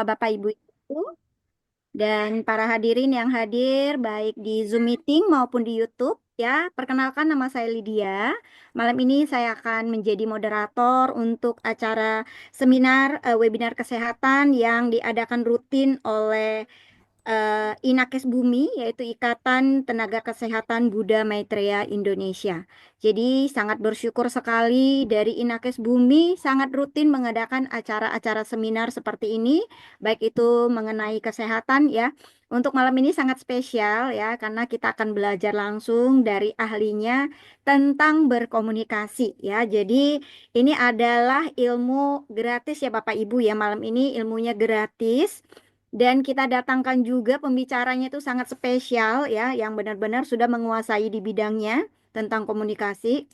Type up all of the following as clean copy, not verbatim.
Bapak Ibu itu dan para hadirin yang hadir baik di Zoom meeting maupun di YouTube ya. Perkenalkan nama saya Lydia. Malam ini saya akan menjadi moderator untuk acara seminar webinar kesehatan yang diadakan rutin oleh Inakes Bumi, yaitu Ikatan Tenaga Kesehatan Buddha Maitreya Indonesia. Jadi sangat bersyukur sekali dari Inakes Bumi sangat rutin mengadakan acara-acara seminar seperti ini, baik itu mengenai kesehatan ya. Untuk malam ini sangat spesial ya, karena kita akan belajar langsung dari ahlinya tentang berkomunikasi ya. Jadi ini adalah ilmu gratis ya Bapak Ibu ya, malam ini ilmunya gratis. Dan kita datangkan juga pembicaranya itu sangat spesial ya, yang benar-benar sudah menguasai di bidangnya tentang komunikasi.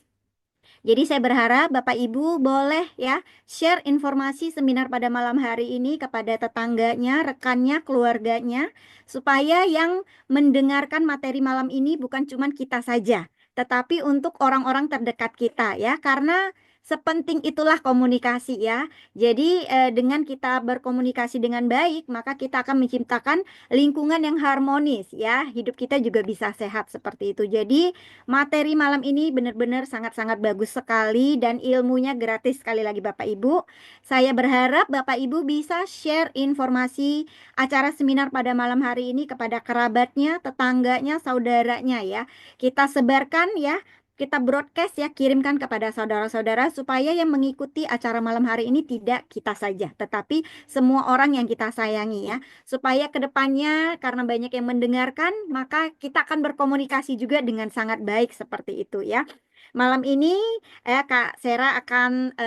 Jadi saya berharap Bapak Ibu boleh ya share informasi seminar pada malam hari ini kepada tetangganya, rekannya, keluarganya, supaya yang mendengarkan materi malam ini bukan cuma kita saja, tetapi untuk orang-orang terdekat kita ya, karena sepenting itulah komunikasi ya. Jadi dengan kita berkomunikasi dengan baik, maka kita akan menciptakan lingkungan yang harmonis ya. Hidup kita juga bisa sehat seperti itu. Jadi materi malam ini benar-benar sangat-sangat bagus sekali dan ilmunya gratis sekali lagi Bapak Ibu. Saya berharap Bapak Ibu bisa share informasi acara seminar pada malam hari ini kepada kerabatnya, tetangganya, saudaranya ya. Kita sebarkan ya, kita broadcast ya, kirimkan kepada saudara-saudara supaya yang mengikuti acara malam hari ini tidak kita saja, tetapi semua orang yang kita sayangi ya. Supaya kedepannya karena banyak yang mendengarkan, maka kita akan berkomunikasi juga dengan sangat baik seperti itu ya. Malam ini Kak Sera akan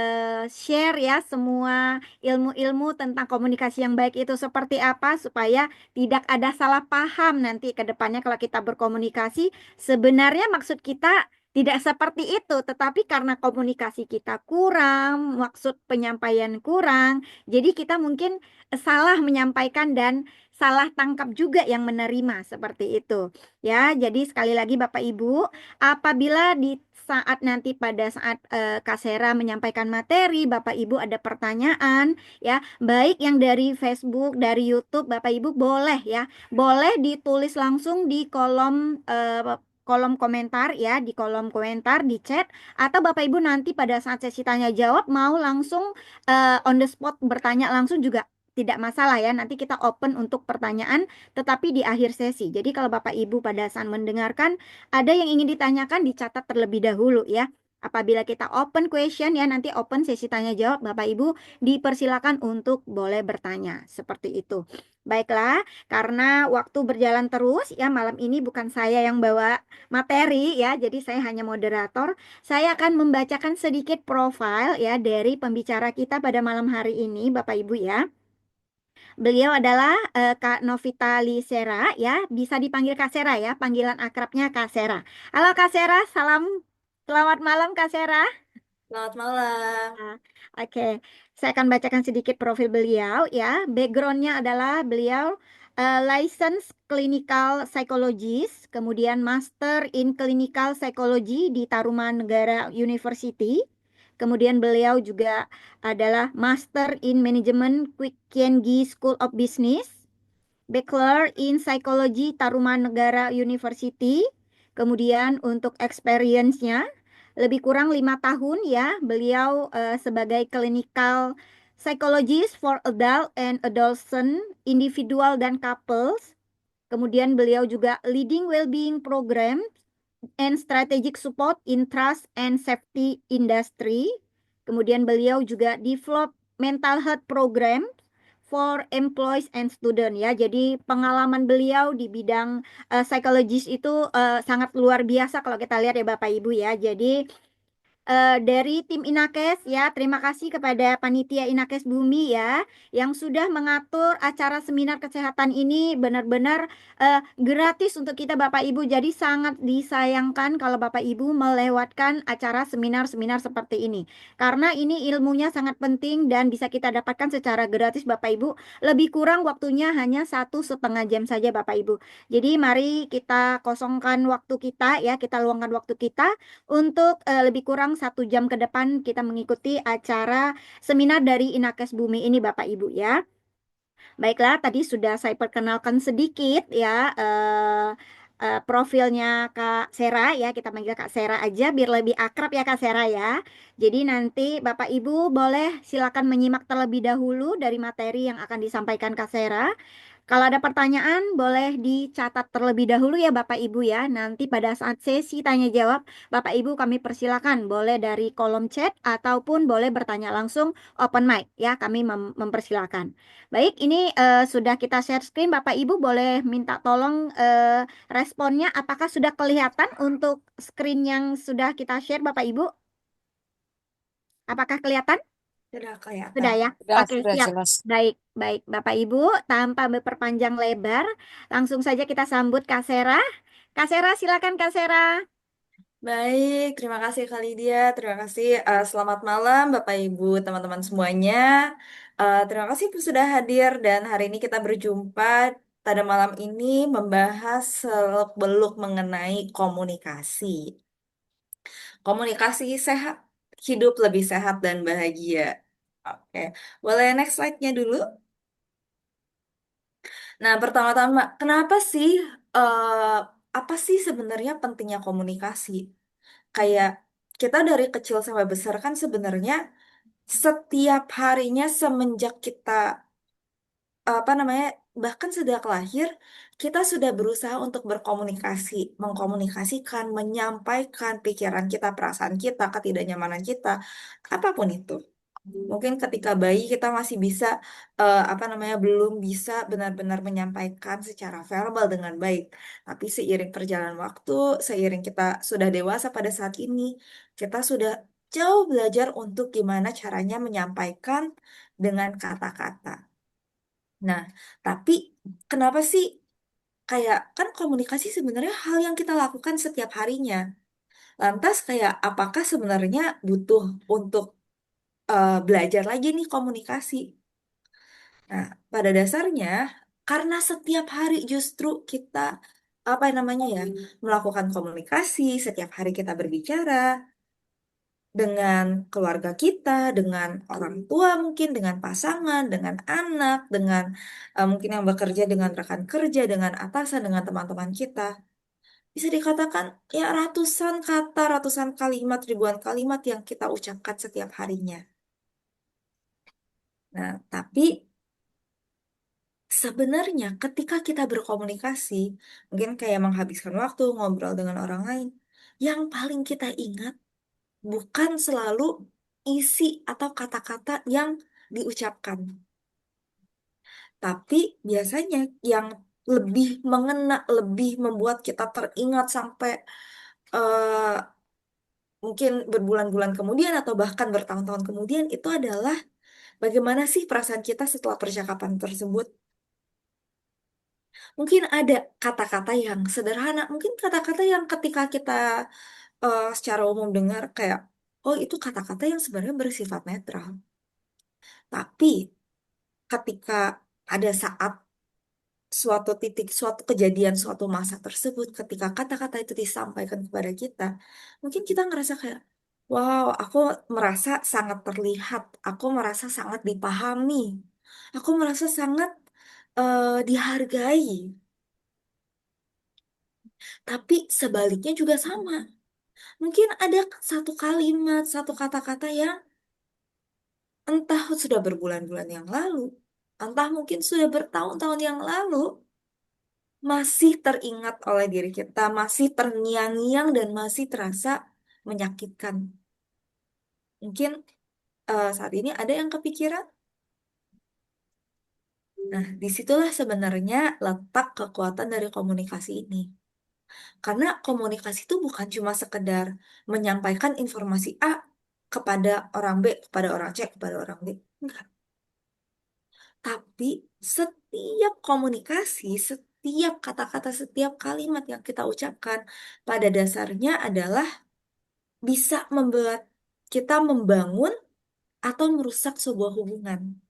share ya semua ilmu-ilmu tentang komunikasi yang baik itu seperti apa supaya tidak ada salah paham nanti ke depannya kalau kita berkomunikasi. Sebenarnya maksud kita tidak seperti itu, tetapi karena komunikasi kita kurang, maksud penyampaian kurang, jadi kita mungkin salah menyampaikan dan salah tangkap juga yang menerima seperti itu. Ya, jadi sekali lagi Bapak Ibu, apabila di saat nanti pada saat Kak Sera menyampaikan materi, Bapak Ibu ada pertanyaan ya, baik yang dari Facebook, dari YouTube, Bapak Ibu boleh ya, boleh ditulis langsung di kolom komentar ya, di kolom komentar di chat, atau Bapak Ibu nanti pada saat sesi tanya jawab mau langsung on the spot bertanya langsung juga tidak masalah ya. Nanti kita open untuk pertanyaan tetapi di akhir sesi. Jadi kalau Bapak Ibu pada saat mendengarkan ada yang ingin ditanyakan dicatat terlebih dahulu ya. Apabila kita open question ya, nanti open sesi tanya jawab, Bapak Ibu dipersilakan untuk boleh bertanya seperti itu. Baiklah, karena waktu berjalan terus ya, malam ini bukan saya yang bawa materi ya, jadi saya hanya moderator. Saya akan membacakan sedikit profil ya dari pembicara kita pada malam hari ini, Bapak Ibu ya. Beliau adalah Kak Novita Lisera ya, bisa dipanggil Kak Sera ya, panggilan akrabnya Kak Sera. Halo Kak Sera, salam, selamat malam Kak Sera. Selamat malam. Nah, oke, saya akan bacakan sedikit profil beliau ya. Backgroundnya adalah beliau licensed clinical psychologist, kemudian master in clinical psychology di Tarumanegara University. Kemudian beliau juga adalah master in management Quick Kiengi School of Business, bachelor in psychology Tarumanegara University. Kemudian untuk experience-nya lebih kurang 5 tahun ya, beliau sebagai clinical psychologist for adult and adolescent, individual dan couples. Kemudian beliau juga leading well-being program and strategic support in trust and safety industry. Kemudian beliau juga develop mental health program for employees and student ya. Jadi pengalaman beliau di bidang psikologis itu sangat luar biasa kalau kita lihat ya Bapak Ibu ya. Jadi dari tim Inakes ya, terima kasih kepada panitia Inakes Bumi ya yang sudah mengatur acara seminar kesehatan ini benar-benar gratis untuk kita Bapak Ibu. Jadi sangat disayangkan kalau Bapak Ibu melewatkan acara seminar-seminar seperti ini. Karena ini ilmunya sangat penting dan bisa kita dapatkan secara gratis Bapak Ibu. Lebih kurang waktunya hanya 1,5 jam saja Bapak Ibu. Jadi mari kita kosongkan waktu kita ya, kita luangkan waktu kita untuk lebih kurang 1 jam ke depan kita mengikuti acara seminar dari Inakes Bumi ini Bapak Ibu ya. Baiklah, tadi sudah saya perkenalkan sedikit ya profilnya Kak Sera ya. Kita panggil Kak Sera aja biar lebih akrab ya Kak Sera ya. Jadi nanti Bapak Ibu boleh silakan menyimak terlebih dahulu dari materi yang akan disampaikan Kak Sera. Kalau ada pertanyaan, boleh dicatat terlebih dahulu ya Bapak Ibu ya. Nanti pada saat sesi tanya jawab, Bapak Ibu kami persilakan boleh dari kolom chat ataupun boleh bertanya langsung open mic ya. Kami mempersilakan. Baik, ini sudah kita share screen. Bapak Ibu boleh minta tolong responnya. Apakah sudah kelihatan untuk screen yang sudah kita share Bapak Ibu? Apakah kelihatan? Sudah Sudah kelihatan. ya? Jelas, Oke, sudah siap. jelas. Baik, baik. Bapak Ibu, tanpa berperpanjang lebar, langsung saja kita sambut Kak Sera. Kak Sera, silakan Kak Sera. Baik, terima kasih Kak Lydia. Terima kasih. Selamat malam Bapak Ibu, teman-teman semuanya. Terima kasih sudah hadir dan hari ini kita berjumpa pada malam ini membahas seluk-beluk mengenai komunikasi. Komunikasi sehat, hidup lebih sehat dan bahagia. Oke, boleh next slide-nya dulu? Nah, pertama-tama, kenapa sih, apa sih sebenarnya pentingnya komunikasi? Kayak kita dari kecil sampai besar kan sebenarnya setiap harinya semenjak kita, apa namanya, bahkan sejak lahir, kita sudah berusaha untuk berkomunikasi, mengkomunikasikan, menyampaikan pikiran kita, perasaan kita, ketidaknyamanan kita, apapun itu. Mungkin ketika bayi kita masih bisa apa namanya belum bisa benar-benar menyampaikan secara verbal dengan baik. Tapi seiring perjalanan waktu, seiring kita sudah dewasa pada saat ini, kita sudah jauh belajar untuk gimana caranya menyampaikan dengan kata-kata. Nah, tapi kenapa sih kayak kan komunikasi sebenarnya hal yang kita lakukan setiap harinya. Lantas kayak apakah sebenarnya butuh untuk belajar lagi nih komunikasi? Nah, pada dasarnya, karena setiap hari justru kita, apa namanya ya, melakukan komunikasi, setiap hari kita berbicara dengan keluarga kita, dengan orang tua mungkin, dengan pasangan, dengan anak, dengan mungkin yang bekerja dengan rekan kerja, dengan atasan, dengan teman-teman kita. Bisa dikatakan ya ratusan kata, ratusan kalimat, ribuan kalimat yang kita ucapkan setiap harinya. Nah, tapi sebenarnya ketika kita berkomunikasi, mungkin kayak menghabiskan waktu ngobrol dengan orang lain, yang paling kita ingat bukan selalu isi atau kata-kata yang diucapkan, tapi biasanya yang lebih mengena, lebih membuat kita teringat sampai eh, mungkin berbulan-bulan kemudian atau bahkan bertahun-tahun kemudian itu adalah bagaimana sih perasaan kita setelah percakapan tersebut. Mungkin ada kata-kata yang sederhana, mungkin kata-kata yang ketika kita secara umum dengar kayak, oh itu kata-kata yang sebenarnya bersifat netral. Tapi ketika ada saat suatu titik, suatu kejadian, suatu masa tersebut, ketika kata-kata itu disampaikan kepada kita, mungkin kita ngerasa kayak, wow, aku merasa sangat terlihat, aku merasa sangat dipahami, aku merasa sangat dihargai. Tapi sebaliknya juga sama. Mungkin ada satu kalimat, satu kata-kata yang entah sudah berbulan-bulan yang lalu, entah mungkin sudah bertahun-tahun yang lalu, masih teringat oleh diri kita, masih terngiang-ngiang dan masih terasa menyakitkan. Mungkin saat ini ada yang kepikiran. Nah, disitulah sebenarnya letak kekuatan dari komunikasi ini. Karena komunikasi itu bukan cuma sekedar menyampaikan informasi A kepada orang B, kepada orang C, kepada orang D. Enggak. Tapi setiap komunikasi, setiap kata-kata, setiap kalimat yang kita ucapkan pada dasarnya adalah bisa membuat kita membangun atau merusak sebuah hubungan.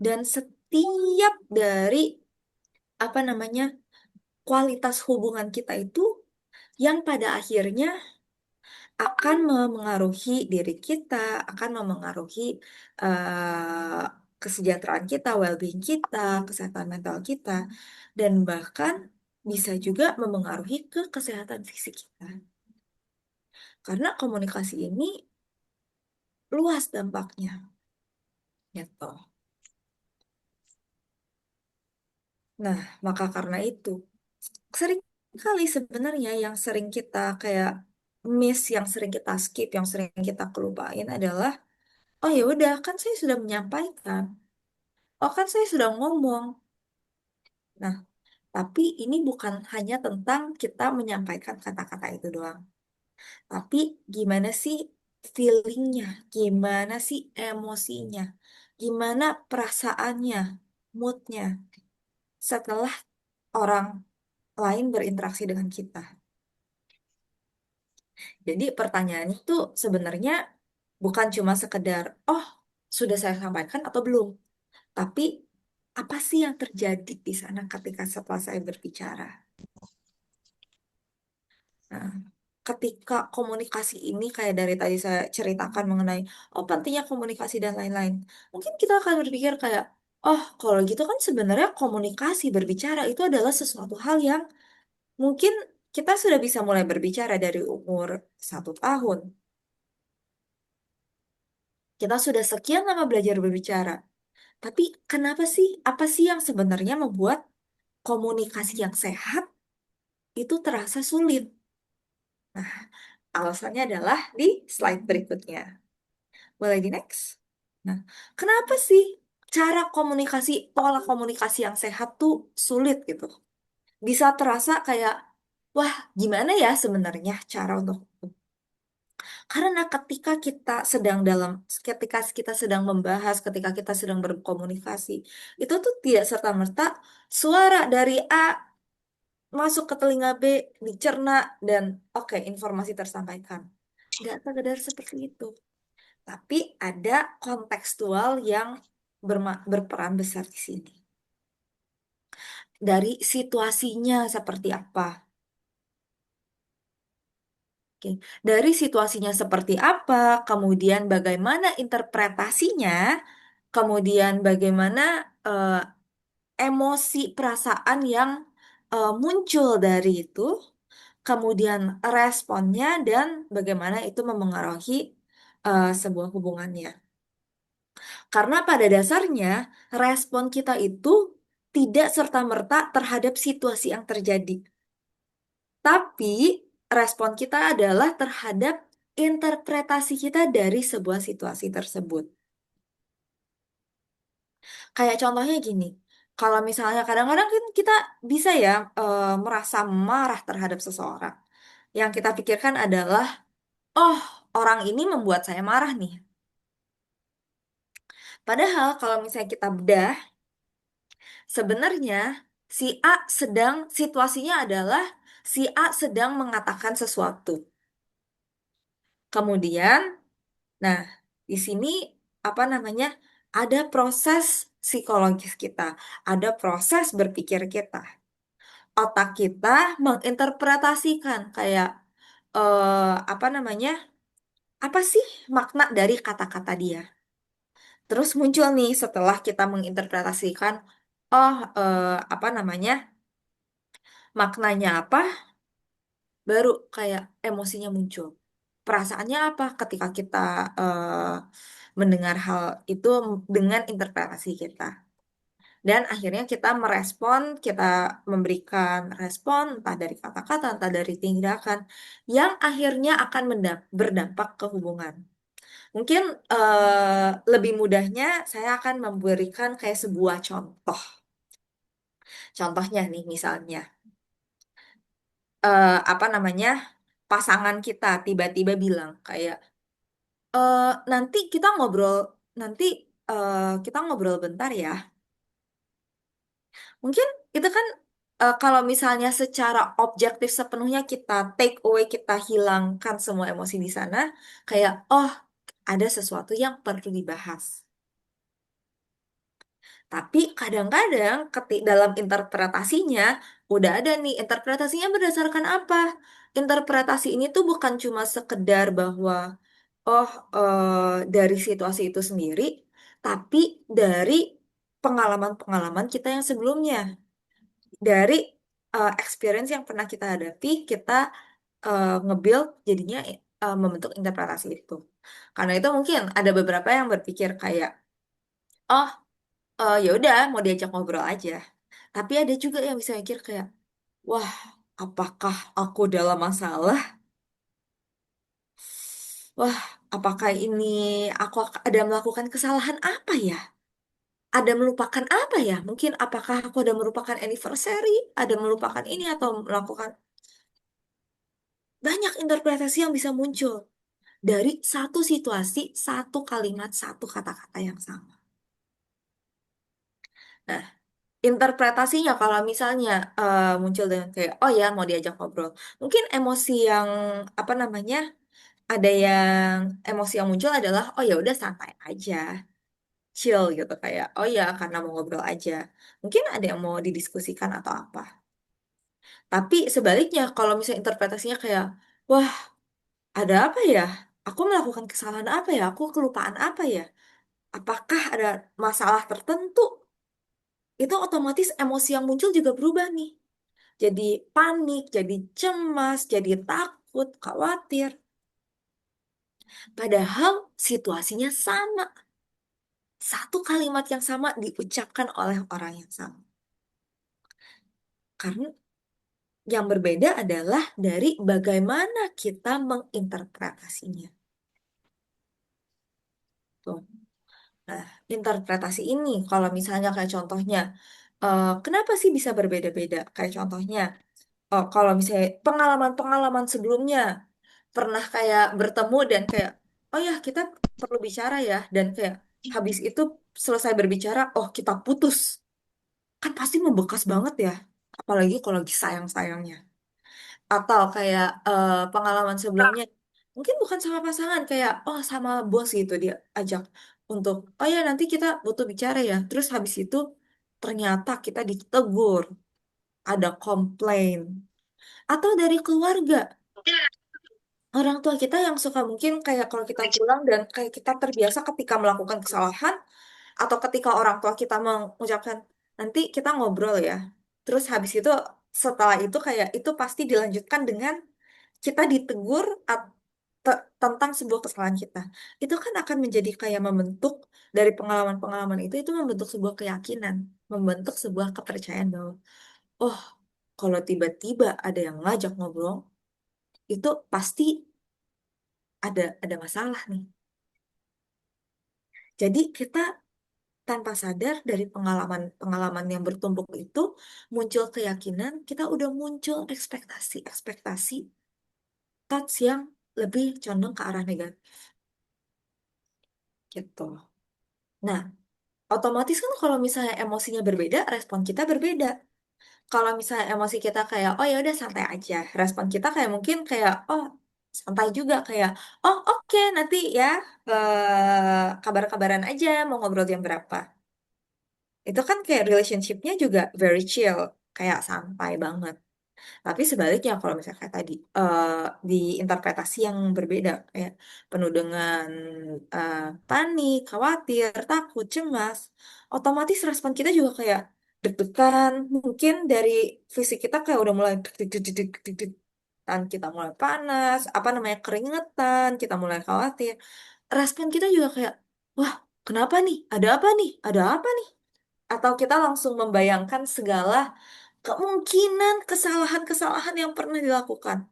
Dan setiap dari apa namanya kualitas hubungan kita itu yang pada akhirnya akan memengaruhi diri kita, akan memengaruhi kesejahteraan kita, well-being kita, kesehatan mental kita, dan bahkan bisa juga memengaruhi ke kesehatan fisik kita. Karena komunikasi ini luas dampaknya, gitu. Nah, maka karena itu, sering kali sebenarnya yang sering kita kayak miss, yang sering kita skip, yang sering kita kelupain adalah, oh ya udah, kan saya sudah menyampaikan. Oh kan saya sudah ngomong. Nah, tapi ini bukan hanya tentang kita menyampaikan kata-kata itu doang. Tapi gimana sih feelingnya, gimana sih emosinya, gimana perasaannya, moodnya setelah orang lain berinteraksi dengan kita. Jadi pertanyaan itu sebenarnya bukan cuma sekedar, oh sudah saya sampaikan atau belum, tapi apa sih yang terjadi di sana ketika setelah saya berbicara. Nah, ketika komunikasi ini kayak dari tadi saya ceritakan mengenai oh pentingnya komunikasi dan lain-lain, mungkin kita akan berpikir kayak oh kalau gitu kan sebenarnya komunikasi berbicara itu adalah sesuatu hal yang mungkin kita sudah bisa mulai berbicara dari umur 1 tahun. Kita sudah sekian lama belajar berbicara. Tapi kenapa sih? Apa sih yang sebenarnya membuat komunikasi yang sehat itu terasa sulit? Nah, alasannya adalah di slide berikutnya. Boleh di next? Nah, kenapa sih cara komunikasi, pola komunikasi yang sehat tuh sulit gitu? Bisa terasa kayak, wah, gimana ya sebenarnya cara untuk karena ketika kita sedang membahas, ketika kita sedang berkomunikasi, itu tuh tidak serta-merta suara dari A masuk ke telinga B, dicerna, dan oke, informasi tersampaikan. Nggak sekedar seperti itu. Tapi ada kontekstual yang berperan besar di sini. Dari situasinya seperti apa? Oke. Dari situasinya seperti apa, kemudian bagaimana interpretasinya, kemudian bagaimana eh, emosi perasaan yang muncul dari itu, kemudian responnya dan bagaimana itu memengaruhi sebuah hubungannya. Karena pada dasarnya respon kita itu tidak serta-merta terhadap situasi yang terjadi, tapi respon kita adalah terhadap interpretasi kita dari sebuah situasi tersebut. Kayak contohnya gini, kalau misalnya kadang-kadang kan kita bisa ya merasa marah terhadap seseorang. Yang kita pikirkan adalah, oh orang ini membuat saya marah nih. Padahal kalau misalnya kita bedah, sebenarnya situasinya adalah si A sedang mengatakan sesuatu. Kemudian, nah di sini apa namanya? Ada proses psikologis kita, ada proses berpikir kita. Otak kita menginterpretasikan kayak apa namanya? Apa sih makna dari kata-kata dia? Terus muncul nih setelah kita menginterpretasikan, oh apa namanya? Maknanya apa? Baru kayak emosinya muncul. Perasaannya apa ketika kita mendengar hal itu dengan interpretasi kita. Dan akhirnya kita merespon, kita memberikan respon entah dari kata-kata, entah dari tindakan yang akhirnya akan berdampak ke hubungan. Mungkin lebih mudahnya saya akan memberikan kayak sebuah contoh. Contohnya nih misalnya apa namanya pasangan kita tiba-tiba bilang kayak "Eh, nanti kita ngobrol nanti kita ngobrol bentar ya." Mungkin itu kan kalau misalnya secara objektif sepenuhnya kita take away, kita hilangkan semua emosi di sana, kayak oh ada sesuatu yang perlu dibahas. Tapi kadang-kadang dalam interpretasinya udah ada nih interpretasinya berdasarkan apa? Interpretasi ini tuh bukan cuma sekedar bahwa oh dari situasi itu sendiri, tapi dari pengalaman-pengalaman kita yang sebelumnya, dari experience yang pernah kita hadapi, kita nge-build jadinya membentuk interpretasi itu. Karena itu mungkin ada beberapa yang berpikir kayak, oh ya udah mau diajak ngobrol aja. Tapi ada juga yang bisa mikir kayak, wah, apakah aku dalam masalah? Wah, apakah ini aku ada melakukan kesalahan apa ya? Ada melupakan apa ya? Mungkin apakah aku ada melupakan anniversary, ada melupakan ini atau melakukan banyak interpretasi yang bisa muncul dari satu situasi, satu kalimat, satu kata-kata yang sama. Nah, interpretasinya kalau misalnya muncul dengan kayak, oh ya mau diajak ngobrol, mungkin emosi yang apa namanya, ada yang emosi yang muncul adalah, oh ya udah santai aja, chill gitu kayak, oh ya karena mau ngobrol aja. Mungkin ada yang mau didiskusikan atau apa. Tapi sebaliknya kalau misalnya interpretasinya kayak, wah ada apa ya? Aku melakukan kesalahan apa ya? Aku kelupaan apa ya? Apakah ada masalah tertentu? Itu otomatis emosi yang muncul juga berubah nih. Jadi panik, jadi cemas, jadi takut, khawatir. Padahal situasinya sama. Satu kalimat yang sama diucapkan oleh orang yang sama. Karena yang berbeda adalah dari bagaimana kita menginterpretasinya. Tuh. Nah, interpretasi ini, kalau misalnya kayak contohnya, kenapa sih bisa berbeda-beda? Kayak contohnya, kalau misalnya pengalaman-pengalaman sebelumnya pernah kayak bertemu dan kayak, oh ya kita perlu bicara ya, dan kayak habis itu selesai berbicara, oh kita putus, kan pasti membekas banget ya, apalagi kalau lagi sayang-sayangnya. Atau kayak pengalaman sebelumnya, mungkin bukan sama pasangan, kayak oh sama bos gitu dia ajak untuk, oh ya nanti kita butuh bicara ya, terus habis itu ternyata kita ditegur, ada komplain, atau dari keluarga. Orang tua kita yang suka mungkin kayak kalau kita pulang dan kayak kita terbiasa ketika melakukan kesalahan atau ketika orang tua kita mengucapkan nanti kita ngobrol ya. Terus habis itu setelah itu kayak itu pasti dilanjutkan dengan kita ditegur tentang sebuah kesalahan kita. Itu kan akan menjadi kayak membentuk dari pengalaman-pengalaman itu membentuk sebuah keyakinan, membentuk sebuah kepercayaan bahwa oh, kalau tiba-tiba ada yang ngajak ngobrol, itu pasti ada masalah nih. Jadi kita tanpa sadar dari pengalaman-pengalaman yang bertumpuk itu muncul keyakinan, kita udah muncul ekspektasi-ekspektasi thoughts yang lebih condong ke arah negatif gitu. Nah, otomatis kan kalau misalnya emosinya berbeda, respon kita berbeda. Kalau misalnya emosi kita kayak, oh ya udah santai aja, respon kita kayak mungkin kayak, oh santai juga kayak, oh oke nanti ya kabar-kabaran aja mau ngobrol jam berapa. Itu kan kayak relationshipnya juga very chill, kayak santai banget. Tapi sebaliknya kalau misalnya kayak tadi di interpretasi yang berbeda, kayak penuh dengan eh, panik, khawatir, takut, cemas, otomatis respon kita juga kayak deg-degan. Mungkin dari fisik kita kayak udah mulai deg-deg-deg-deg-deg-deg. Dan kita mulai panas, apa namanya keringetan, kita mulai khawatir. Respon kita juga kayak, wah, kenapa nih? Ada apa nih? Ada apa nih? Atau kita langsung membayangkan segala kemungkinan kesalahan-kesalahan yang pernah dilakukan.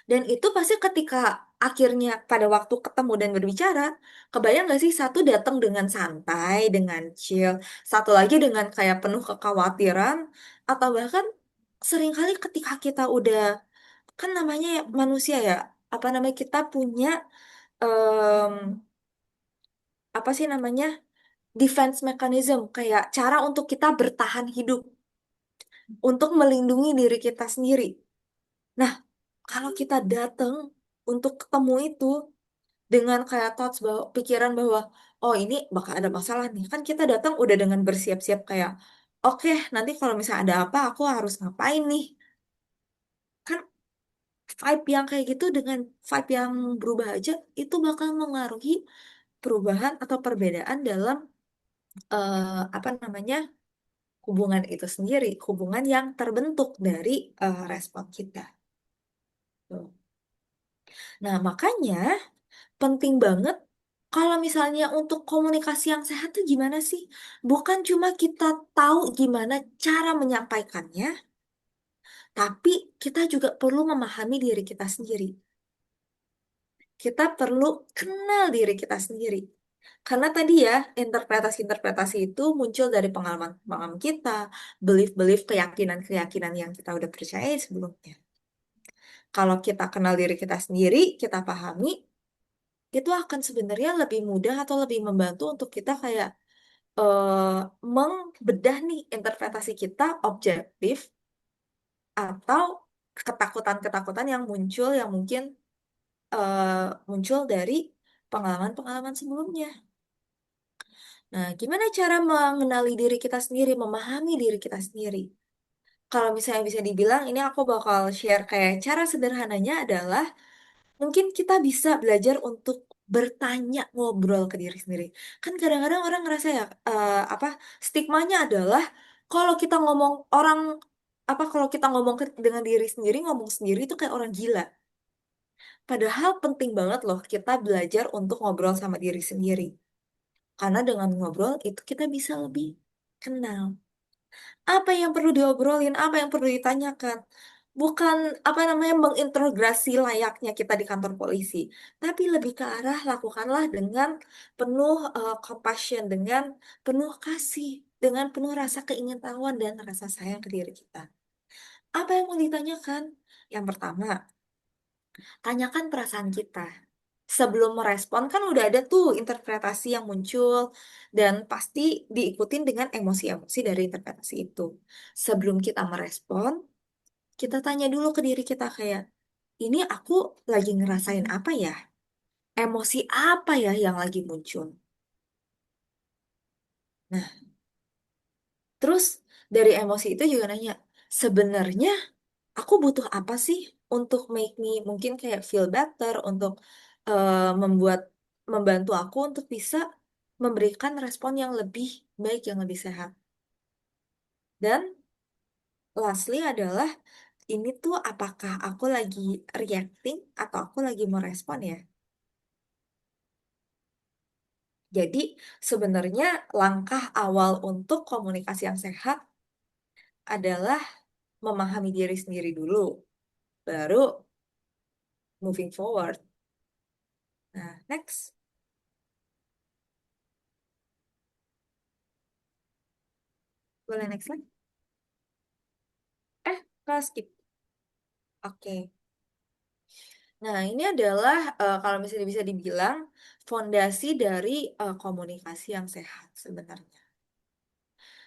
Dan itu pasti ketika akhirnya pada waktu ketemu dan berbicara, kebayang gak sih satu datang dengan santai, dengan chill, satu lagi dengan kayak penuh kekhawatiran, atau bahkan seringkali ketika kita udah, kan namanya manusia ya, apa namanya kita punya em, apa sih namanya defense mechanism, kayak cara untuk kita bertahan hidup, untuk melindungi diri kita sendiri. Nah, kalau kita datang untuk ketemu itu dengan kayak thoughts bahwa pikiran bahwa oh ini bakal ada masalah nih. Kan kita datang udah dengan bersiap-siap kayak oke, nanti kalau misalnya ada apa aku harus ngapain nih. Kan vibe yang kayak gitu dengan vibe yang berubah aja itu bakal mengaruhi perubahan atau perbedaan dalam apa namanya hubungan itu sendiri, hubungan yang terbentuk dari respon kita. Tuh. Nah, makanya penting banget kalau misalnya untuk komunikasi yang sehat tuh gimana sih? Bukan cuma kita tahu gimana cara menyampaikannya, tapi kita juga perlu memahami diri kita sendiri. Kita perlu kenal diri kita sendiri. Karena tadi ya, interpretasi-interpretasi itu muncul dari pengalaman-pengalaman kita, belief-belief, keyakinan-keyakinan yang kita udah percaya sebelumnya. Kalau kita kenal diri kita sendiri, kita pahami, itu akan sebenarnya lebih mudah atau lebih membantu untuk kita kayak eh, membedah nih interpretasi kita objektif atau ketakutan-ketakutan yang muncul yang mungkin muncul dari pengalaman-pengalaman sebelumnya. Nah, gimana cara mengenali diri kita sendiri, memahami diri kita sendiri? Kalau misalnya bisa dibilang, ini aku bakal share kayak cara sederhananya adalah mungkin kita bisa belajar untuk bertanya, ngobrol ke diri sendiri. Kan kadang-kadang orang ngerasa ya, apa stigmanya adalah kalau kita ngomong orang apa kalau kita ngomong dengan diri sendiri, ngomong sendiri itu kayak orang gila. Padahal penting banget loh kita belajar untuk ngobrol sama diri sendiri. Karena dengan ngobrol itu kita bisa lebih kenal. Apa yang perlu diobrolin, apa yang perlu ditanyakan. Bukan apa namanya mengintegrasi layaknya kita di kantor polisi, tapi lebih ke arah lakukanlah dengan penuh compassion, dengan penuh kasih, dengan penuh rasa keingintahuan dan rasa sayang ke diri kita. Apa yang mau ditanyakan? Yang pertama, tanyakan perasaan kita. Sebelum merespon kan udah ada tuh interpretasi yang muncul dan pasti diikutin dengan emosi-emosi dari interpretasi itu. Sebelum kita merespon, kita tanya dulu ke diri kita kayak, ini aku lagi ngerasain apa ya? Emosi apa ya yang lagi muncul? Nah, terus dari emosi itu juga nanya, sebenarnya aku butuh apa sih untuk make me mungkin kayak feel better, untuk membuat membantu aku untuk bisa memberikan respon yang lebih baik, yang lebih sehat. Dan lastly adalah ini tuh apakah aku lagi reacting atau aku lagi merespon ya? Jadi sebenarnya langkah awal untuk komunikasi yang sehat adalah memahami diri sendiri dulu, baru moving forward. Nah, next. Boleh next slide? Kak, skip. Oke. Nah, ini adalah kalau misalnya bisa dibilang fondasi dari komunikasi yang sehat sebenarnya.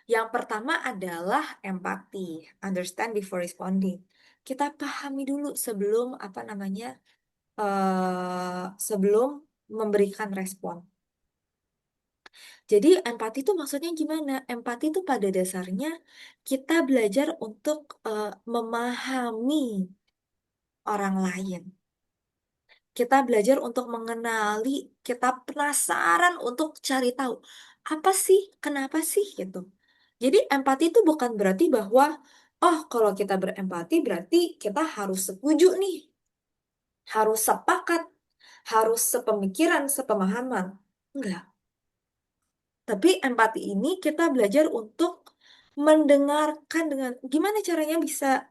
Yang pertama adalah empati, understand before responding. Kita pahami dulu sebelum apa namanya, sebelum memberikan respon. Jadi empati itu maksudnya gimana? Empati itu pada dasarnya kita belajar untuk memahami orang lain. Kita belajar untuk mengenali, kita penasaran untuk cari tahu apa sih, kenapa sih gitu. Jadi empati itu bukan berarti bahwa oh kalau kita berempati berarti kita harus setuju nih, harus sepakat, harus sepemikiran, sepemahaman. Enggak. Tapi empati ini kita belajar untuk mendengarkan dengan gimana caranya bisa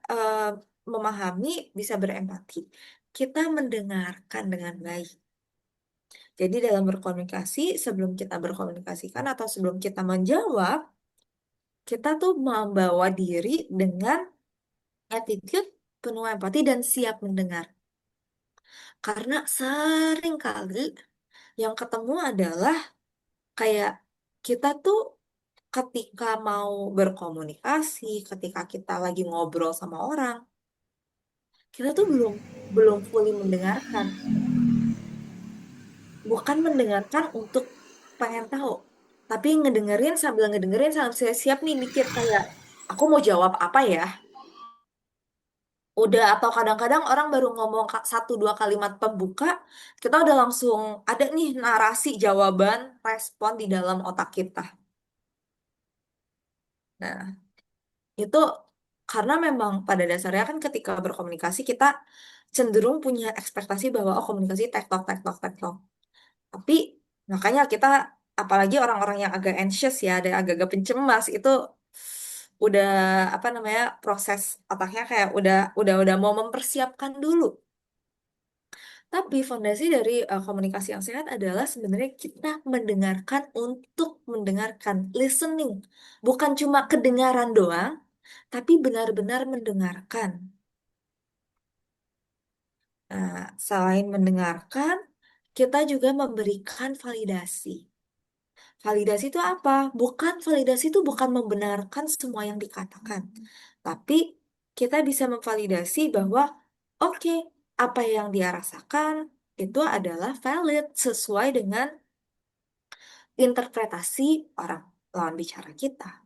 memahami, bisa berempati. Kita mendengarkan dengan baik. Jadi dalam berkomunikasi, sebelum kita berkomunikasikan atau sebelum kita menjawab, kita tuh membawa diri dengan attitude penuh empati dan siap mendengar. Karena sering kali yang ketemu adalah kayak kita tuh ketika mau berkomunikasi, ketika kita lagi ngobrol sama orang, kita tuh belum belum fully mendengarkan. Bukan mendengarkan untuk pengen tahu, tapi ngedengerin sambil saya siap nih mikir kayak aku mau jawab apa ya. Udah, atau kadang-kadang orang baru ngomong satu dua kalimat pembuka, kita udah langsung ada nih narasi, jawaban, respon di dalam otak kita. Nah, itu karena memang pada dasarnya kan ketika berkomunikasi kita cenderung punya ekspektasi bahwa oh komunikasi tektok tektok tektok. Tapi makanya kita, apalagi orang-orang yang agak anxious ya, ada agak-agak pencemas itu udah apa namanya, proses otaknya kayak udah mau mempersiapkan dulu. Tapi fondasi dari komunikasi yang sehat adalah sebenarnya kita mendengarkan untuk mendengarkan, listening. Bukan cuma kedengaran doang, tapi benar-benar mendengarkan. Nah, selain mendengarkan, kita juga memberikan validasi. Validasi itu apa? Validasi itu bukan membenarkan semua yang dikatakan. Tapi kita bisa memvalidasi bahwa oke, apa yang dia rasakan itu adalah valid sesuai dengan interpretasi orang lawan bicara kita.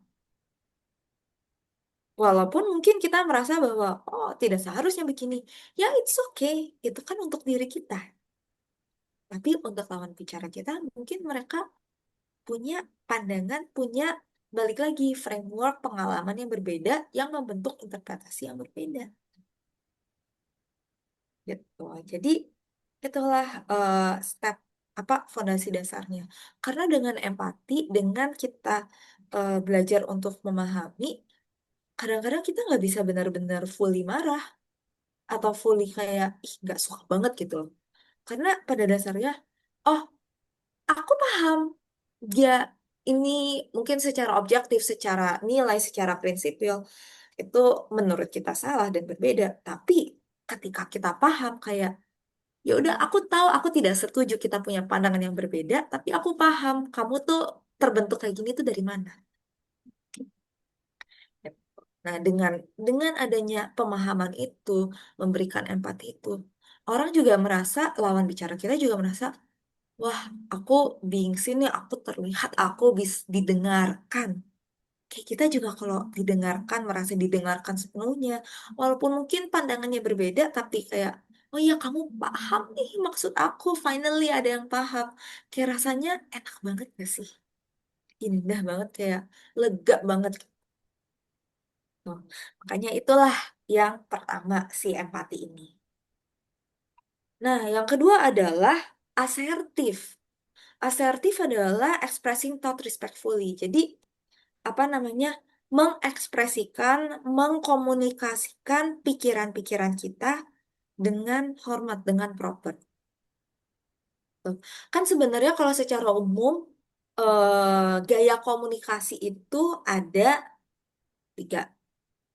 Walaupun mungkin kita merasa bahwa oh tidak seharusnya begini, ya it's okay, itu kan untuk diri kita. Tapi untuk lawan bicara kita mungkin mereka punya pandangan, punya balik lagi framework pengalaman yang berbeda yang membentuk interpretasi yang berbeda gitu. Jadi itulah step apa fondasi dasarnya. Karena dengan empati, dengan kita belajar untuk memahami, kadang-kadang kita nggak bisa benar-benar fully marah atau fully kayak ih nggak suka banget gitu loh. Karena pada dasarnya, oh aku paham dia ini mungkin secara objektif, secara nilai, secara prinsipil itu menurut kita salah dan berbeda. Tapi ketika kita paham kayak ya udah aku tahu aku tidak setuju kita punya pandangan yang berbeda, tapi aku paham kamu tuh terbentuk kayak gini tuh dari mana. Nah, dengan adanya pemahaman itu, memberikan empati itu, orang juga merasa lawan bicara kita juga merasa, wah, aku being seen ya, aku terlihat, aku didengarkan. Kayak kita juga kalau didengarkan, merasa didengarkan sepenuhnya. Walaupun mungkin pandangannya berbeda, tapi kayak, oh iya kamu paham nih maksud aku, finally ada yang paham. Kayak rasanya enak banget gak sih? Indah banget, kayak lega banget. Tuh. Makanya itulah yang pertama si empati ini. Nah, yang kedua adalah asertif. Asertif adalah expressing thought respectfully. Jadi apa namanya, mengekspresikan, mengkomunikasikan pikiran-pikiran kita dengan hormat, dengan proper. Tuh. Kan sebenarnya kalau secara umum gaya komunikasi itu ada tiga.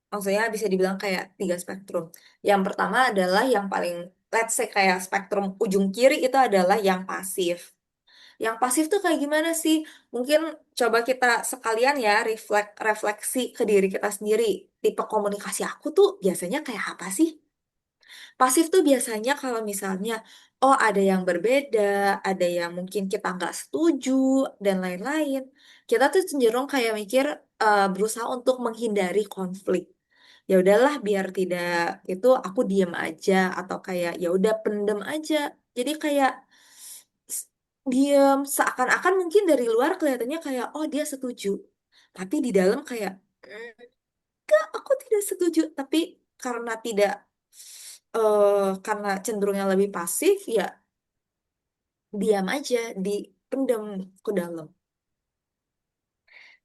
Maksudnya bisa dibilang kayak tiga spektrum. Yang pertama adalah yang paling, let's say kayak spektrum ujung kiri itu adalah yang pasif. Yang pasif tuh kayak gimana sih? Mungkin coba kita sekalian ya refleksi ke diri kita sendiri. Tipe komunikasi aku tuh biasanya kayak apa sih? Pasif tuh biasanya kalau misalnya, oh ada yang berbeda, ada yang mungkin kita nggak setuju, dan lain-lain. Kita tuh cenderung kayak mikir, berusaha untuk menghindari konflik. Ya udahlah biar tidak itu aku diem aja atau kayak ya udah pendem aja. Jadi kayak s- diem seakan-akan mungkin dari luar kelihatannya kayak oh dia setuju. Tapi di dalam kayak enggak aku tidak setuju. Tapi karena tidak karena cenderungnya lebih pasif ya diam aja dipendem ke dalam.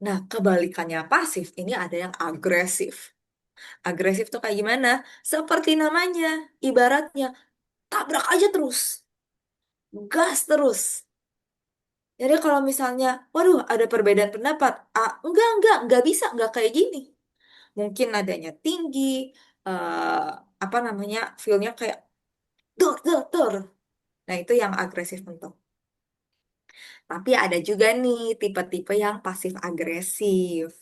Nah, kebalikannya pasif ini ada yang agresif. Agresif tuh kayak gimana? Seperti namanya, ibaratnya tabrak aja terus, gas terus. Jadi kalau misalnya, waduh ada perbedaan pendapat, enggak bisa, enggak kayak gini. Mungkin nadanya tinggi, apa namanya, feel-nya kayak tur. Nah itu yang agresif bentuk. Tapi ada juga nih tipe-tipe yang pasif agresif.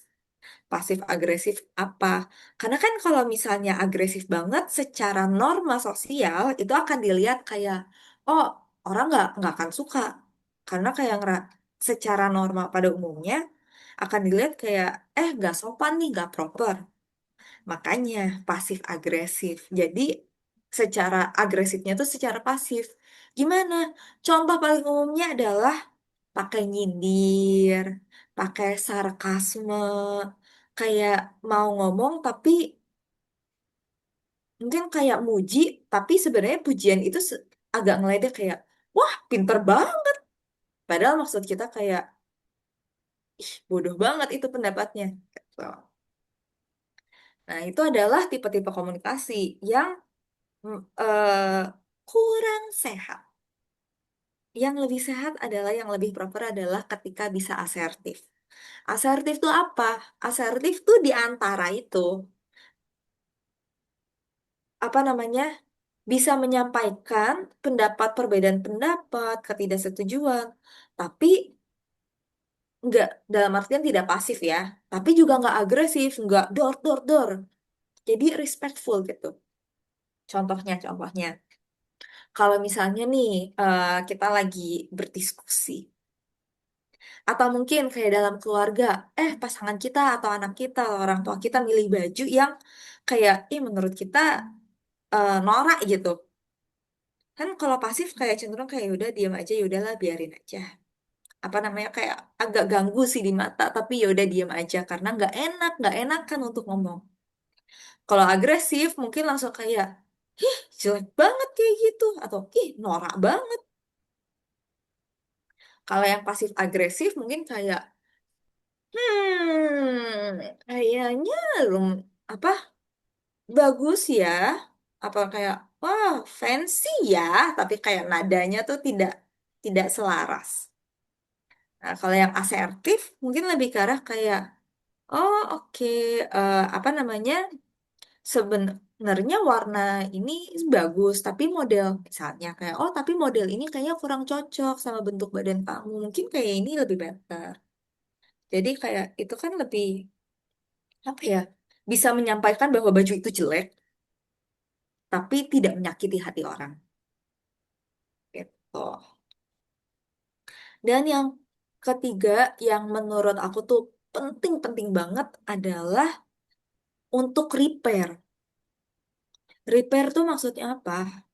Pasif agresif apa? Karena kan kalau misalnya agresif banget secara norma sosial itu akan dilihat kayak oh orang nggak akan suka karena kayak secara norma pada umumnya akan dilihat kayak nggak sopan nih nggak proper. Makanya pasif agresif. Jadi secara agresifnya tuh secara pasif. Gimana? Contoh paling umumnya adalah pakai nyindir, pakai sarkasme, kayak mau ngomong tapi mungkin kayak muji, tapi sebenarnya pujian itu agak ngeledek kayak, wah pinter banget. Padahal maksud kita kayak, ih bodoh banget itu pendapatnya. Gitu. Nah itu adalah tipe-tipe komunikasi yang kurang sehat. Yang lebih sehat adalah yang lebih proper adalah ketika bisa asertif. Asertif tuh apa? Asertif tuh di antara itu apa namanya? Bisa menyampaikan pendapat perbedaan pendapat, ketidaksetujuan, tapi nggak dalam artian tidak pasif ya, tapi juga nggak agresif, nggak dor dor dor. Jadi respectful gitu. Contohnya, kalau misalnya nih kita lagi berdiskusi, atau mungkin kayak dalam keluarga, pasangan kita atau anak kita, orang tua kita milih baju yang kayak, menurut kita norak gitu. Kan kalau pasif kayak cenderung kayak udah diam aja, ya udahlah biarin aja. Apa namanya kayak agak ganggu sih di mata, tapi ya udah diam aja karena nggak enakan untuk ngomong. Kalau agresif mungkin langsung kayak, ih jelek banget kayak gitu atau ih norak banget. Kalau yang pasif agresif mungkin kayak, kayaknya lum apa bagus ya, apa kayak wah fancy ya, tapi kayak nadanya tuh tidak tidak selaras. Nah, kalau yang asertif mungkin lebih ke arah kayak, oh oke, apa namanya, sebenarnya warna ini bagus, tapi model misalnya kayak, oh tapi model ini kayaknya kurang cocok sama bentuk badan kamu, mungkin kayak ini lebih better. Jadi kayak itu kan lebih apa ya, bisa menyampaikan bahwa baju itu jelek, tapi tidak menyakiti hati orang. Gitu. Dan yang ketiga yang menurut aku tuh penting-penting banget adalah untuk repair. Repair tuh maksudnya apa?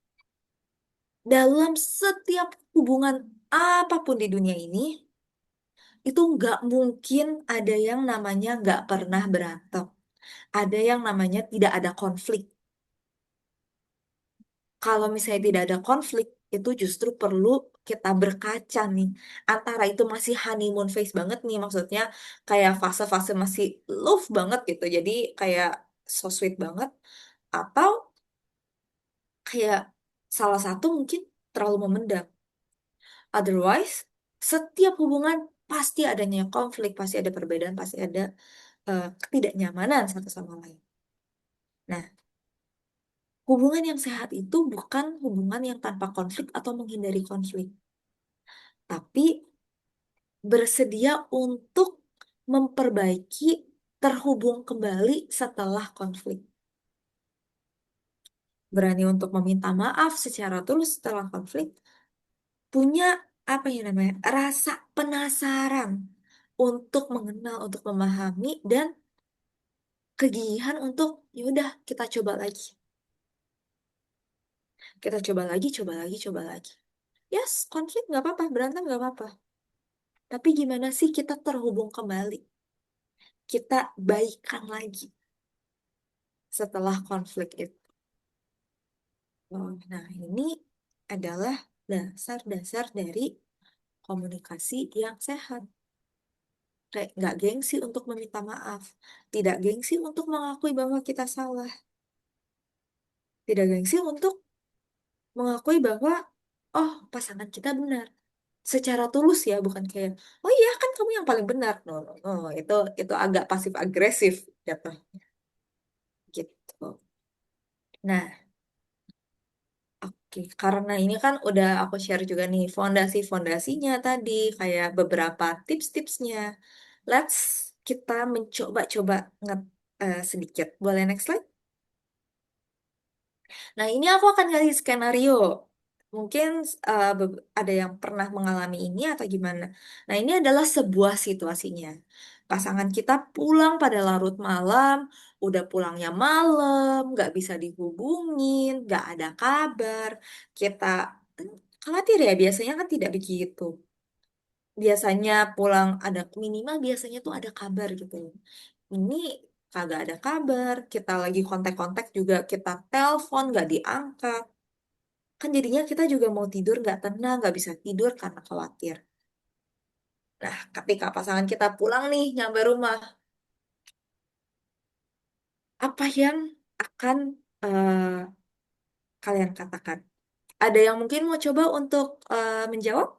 Dalam setiap hubungan apapun di dunia ini, itu nggak mungkin ada yang namanya nggak pernah berantem. Ada yang namanya tidak ada konflik. Kalau misalnya tidak ada konflik, itu justru perlu kita berkaca nih. Antara itu masih honeymoon phase banget nih, maksudnya kayak fase-fase masih love banget gitu. Jadi kayak so sweet banget. Atau kayak salah satu mungkin terlalu memendam. Otherwise, setiap hubungan pasti adanya konflik, pasti ada perbedaan, pasti ada ketidaknyamanan satu sama lain. Nah, hubungan yang sehat itu bukan hubungan yang tanpa konflik atau menghindari konflik, tapi bersedia untuk memperbaiki, terhubung kembali setelah konflik. Berani untuk meminta maaf secara tulus setelah konflik, punya apa ya namanya, rasa penasaran untuk mengenal, untuk memahami, dan kegigihan untuk yaudah kita coba lagi. Kita coba lagi, coba lagi, coba lagi. Yes, konflik nggak apa-apa, berantem nggak apa-apa. Tapi gimana sih kita terhubung kembali? Kita baikan lagi setelah konflik itu. Oh, nah, ini adalah dasar-dasar dari komunikasi yang sehat. Kayak nggak gengsi untuk meminta maaf. Tidak gengsi untuk mengakui bahwa kita salah. Tidak gengsi untuk mengakui bahwa, oh, pasangan kita benar. Secara tulus ya, bukan kayak, oh iya kan kamu yang paling benar. No, no, no. Itu agak pasif agresif jatuh gitu. Nah, oke, karena ini kan udah aku share juga nih fondasi-fondasinya tadi, kayak beberapa tips-tipsnya. Let's kita mencoba-coba sedikit. Boleh next slide? Nah, ini aku akan kasih skenario. Mungkin ada yang pernah mengalami ini atau gimana. Nah, ini adalah sebuah situasinya. Pasangan kita pulang pada larut malam, udah pulangnya malam, nggak bisa dihubungin, nggak ada kabar. Kita khawatir ya, biasanya kan tidak begitu. Biasanya pulang ada minimal biasanya tuh ada kabar gitu. Ini kagak ada kabar, kita lagi kontak-kontak juga kita telepon nggak diangkat. Kan jadinya kita juga mau tidur nggak tenang, nggak bisa tidur karena khawatir. Nah, ketika pasangan kita pulang nih, nyampe rumah, apa yang akan kalian katakan? Ada yang mungkin mau coba untuk menjawab?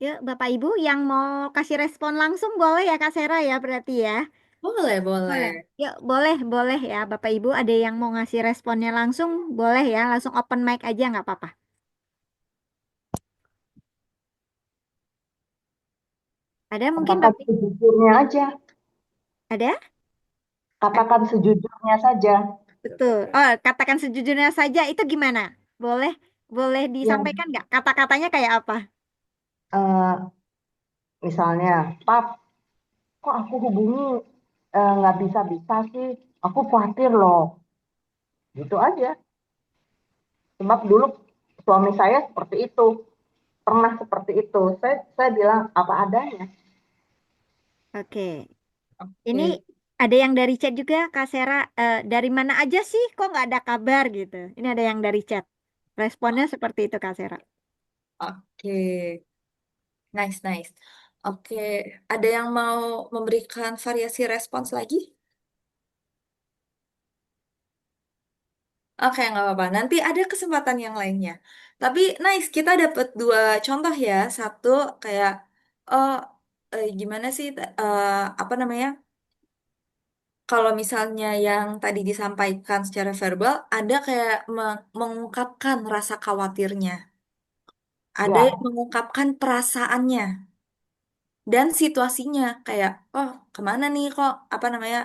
Yuk, Bapak Ibu yang mau kasih respon langsung boleh ya Kak Sera ya berarti ya. Boleh, Boleh. boleh. Yuk, boleh, boleh ya Bapak Ibu ada yang mau ngasih responnya langsung, boleh ya, langsung open mic aja nggak apa-apa. Ada mungkin Katakan Bapak? sejujurnya aja. Ada? Katakan sejujurnya saja. Betul. Oh, katakan sejujurnya saja itu gimana? Boleh, boleh Ya, disampaikan nggak? Kata-katanya kayak apa? eh, misalnya, Pap, kok aku hubungi nggak bisa-bisa sih? Aku khawatir loh. Gitu aja. Sebab dulu suami saya seperti itu. Pernah seperti itu. Saya bilang apa adanya. Oke. Ini Oke, ada yang dari chat juga, Kak Sera. Dari mana aja sih? Kok nggak ada kabar gitu? Ini ada yang dari chat. Responnya seperti itu, Kak Sera. oke. Nice, nice. Oke, ada yang mau memberikan variasi respons lagi? Oke, nggak apa-apa. Nanti ada kesempatan yang lainnya. Tapi nice, kita dapat dua contoh ya. Satu kayak, oh, gimana sih, apa namanya? Kalau misalnya yang tadi disampaikan secara verbal, ada kayak mengungkapkan rasa khawatirnya. Ada yang Ya, mengungkapkan perasaannya dan situasinya. Kayak, oh, kemana nih kok, apa namanya,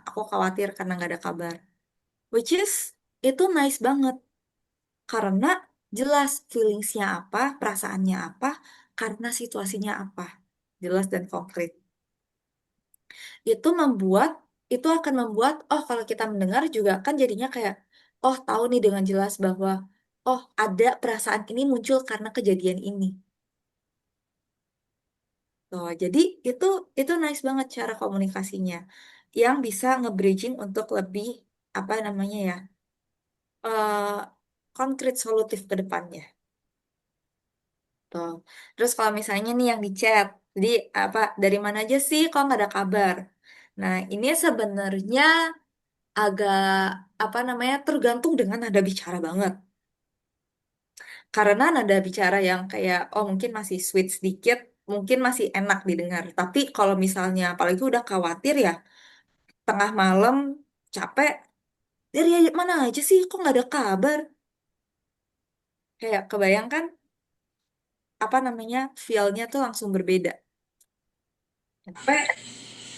aku khawatir karena nggak ada kabar. Which is, itu nice banget. Karena jelas feelingsnya apa, perasaannya apa, karena situasinya apa. Jelas dan konkret. Itu membuat, itu akan membuat, oh kalau kita mendengar juga kan jadinya kayak, oh tahu nih dengan jelas bahwa, oh ada perasaan ini muncul karena kejadian ini. Tuh, jadi itu itu nice banget cara komunikasinya yang bisa nge-bridging untuk lebih apa namanya ya eh konkret solutif ke depannya. Tuh. Terus kalau misalnya nih yang di chat, jadi apa dari mana aja sih kok nggak ada kabar? Nah ini sebenarnya agak apa namanya tergantung dengan nada bicara banget. Karena nada bicara yang kayak oh mungkin masih sweet sedikit, mungkin masih enak didengar. Tapi kalau misalnya apalagi udah khawatir ya tengah malam capek dari mana aja sih kok nggak ada kabar? Kayak kebayangkan apa namanya feel-nya tuh langsung berbeda. Capek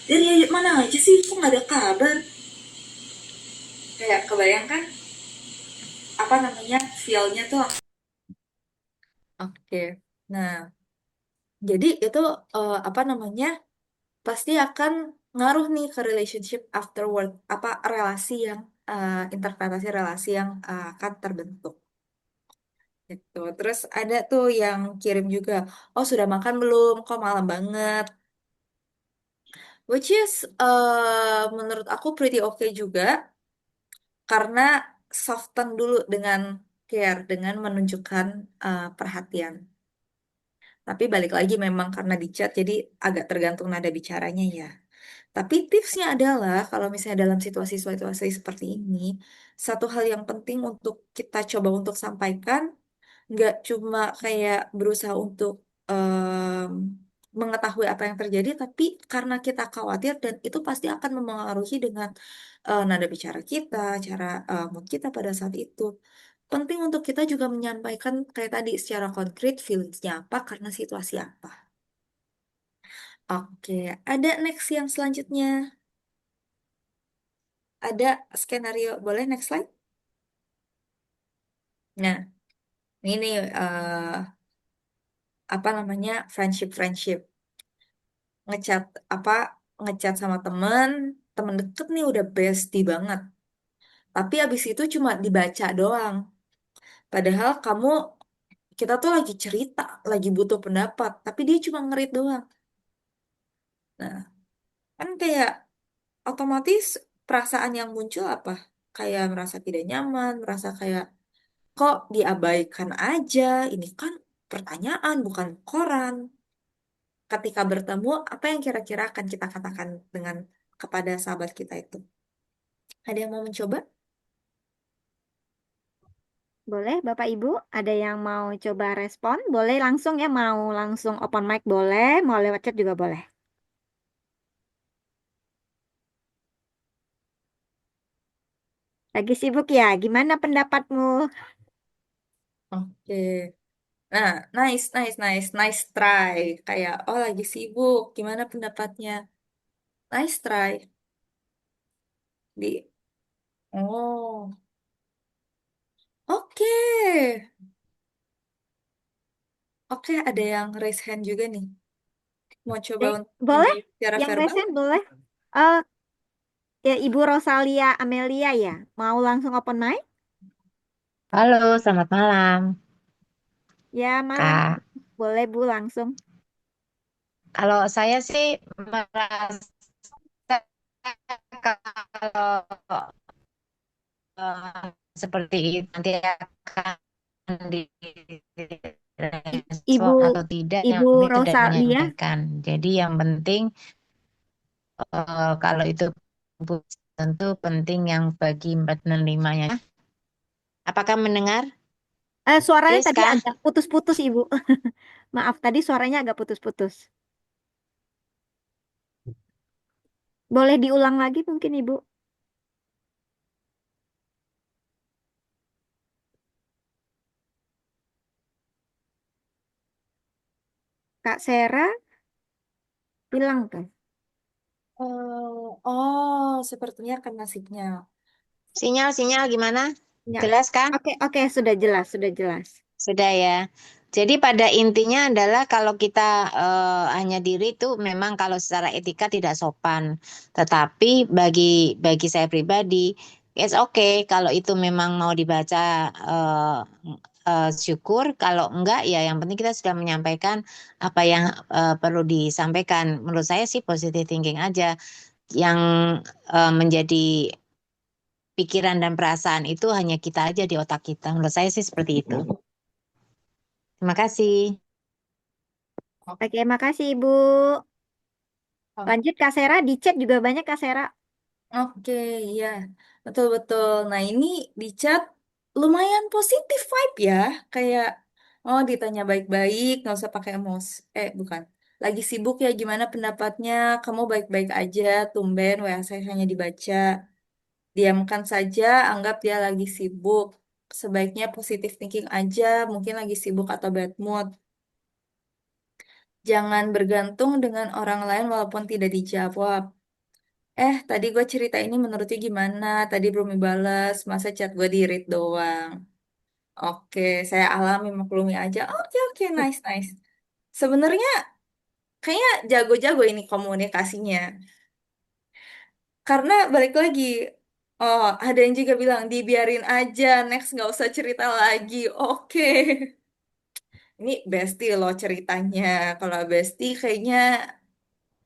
dari mana aja sih kok nggak ada kabar? Kayak kebayangkan apa namanya feel-nya tuh oke. Nah, jadi itu apa namanya pasti akan ngaruh nih ke relationship afterward, apa relasi yang interpretasi relasi yang akan terbentuk. Gitu. Terus ada tuh yang kirim juga, oh sudah makan belum? Kok malam banget? Which is menurut aku pretty okay juga karena soften dulu dengan care, dengan menunjukkan perhatian. Tapi balik lagi memang karena di chat jadi agak tergantung nada bicaranya ya. Tapi tipsnya adalah kalau misalnya dalam situasi-situasi seperti ini, satu hal yang penting untuk kita coba untuk sampaikan, nggak cuma kayak berusaha untuk em, mengetahui apa yang terjadi, tapi karena kita khawatir dan itu pasti akan mempengaruhi dengan nada bicara kita, cara mood kita pada saat itu. Penting untuk kita juga menyampaikan kayak tadi secara konkret feelingsnya apa karena situasi apa. Oke, ada next yang selanjutnya. Ada skenario, boleh next slide? Nah, ini nih, apa namanya friendship friendship ngechat apa ngechat sama temen temen deket nih udah bestie banget. Tapi abis itu cuma dibaca doang. Padahal kita tuh lagi cerita, lagi butuh pendapat, tapi dia cuma ngerit doang. Nah, kan kayak otomatis perasaan yang muncul apa? Kayak merasa tidak nyaman, merasa kayak kok diabaikan aja, ini kan pertanyaan bukan koran. Ketika bertemu, apa yang kira-kira akan kita katakan dengan kepada sahabat kita itu? Ada yang mau mencoba? Boleh, Bapak Ibu, ada yang mau coba respon? Boleh langsung ya, mau langsung open mic boleh, mau lewat chat juga boleh. Lagi sibuk ya, gimana pendapatmu? Oke. Nah, nice, nice, nice, nice try. Kayak, oh lagi sibuk, gimana pendapatnya? Nice try. Di, oh, oke. Oke, ada yang raise hand juga nih. Mau coba untuk Boleh, menjawab secara yang verbal? resen boleh. Eh, ya Ibu Rosalia Amelia ya, mau langsung open mic? Halo, selamat malam, Ya, malam. Kak. Boleh Bu langsung. Kalau saya sih merasa kalau seperti itu nanti akan Ibu direspon atau tidak, yang Ibu penting tidak Rosalia, menyampaikan. Jadi yang penting kalau itu tentu penting yang bagi penerimanya. Apakah mendengar? suaranya Yes, tadi Kak? agak putus-putus Ibu. Maaf, tadi suaranya agak putus-putus. Boleh diulang lagi mungkin Ibu? Kak Sera bilang kan? Oh, sepertinya kena sinyal. Sinyal-sinyal gimana? Ya. Jelas, Kak? Oke, oke, sudah jelas, sudah jelas. Sudah ya. Jadi pada intinya adalah kalau kita hanya diri itu memang kalau secara etika tidak sopan. Tetapi bagi saya pribadi, it's okay kalau itu memang mau dibaca syukur. Kalau enggak ya yang penting kita sudah menyampaikan apa yang perlu disampaikan. Menurut saya sih positive thinking aja. Yang menjadi pikiran dan perasaan itu hanya kita aja di otak kita. Menurut saya sih seperti itu. Terima kasih. Oke, makasih Ibu. Oh, Lanjut Kak Sera, di chat juga banyak Kak Sera. oke, iya, betul-betul. Nah, ini di chat lumayan positif vibe ya. Kayak, oh ditanya baik-baik, nggak usah pakai emosi. Bukan. Lagi sibuk ya, gimana pendapatnya? Kamu baik-baik aja, tumben WA saya hanya dibaca. Diamkan saja, anggap dia lagi sibuk. Sebaiknya positive thinking aja, mungkin lagi sibuk atau bad mood. Jangan bergantung dengan orang lain walaupun tidak dijawab. Tadi gue cerita ini menurutnya gimana? Tadi belum dibalas, masa chat gue di-read doang. Oke, saya alami maklumi aja. Oke, oke, nice, nice. Sebenarnya kayaknya jago-jago ini komunikasinya. Karena balik lagi, oh ada yang juga bilang dibiarin aja, next nggak usah cerita lagi. Oke, ini bestie loh ceritanya. Kalau bestie kayaknya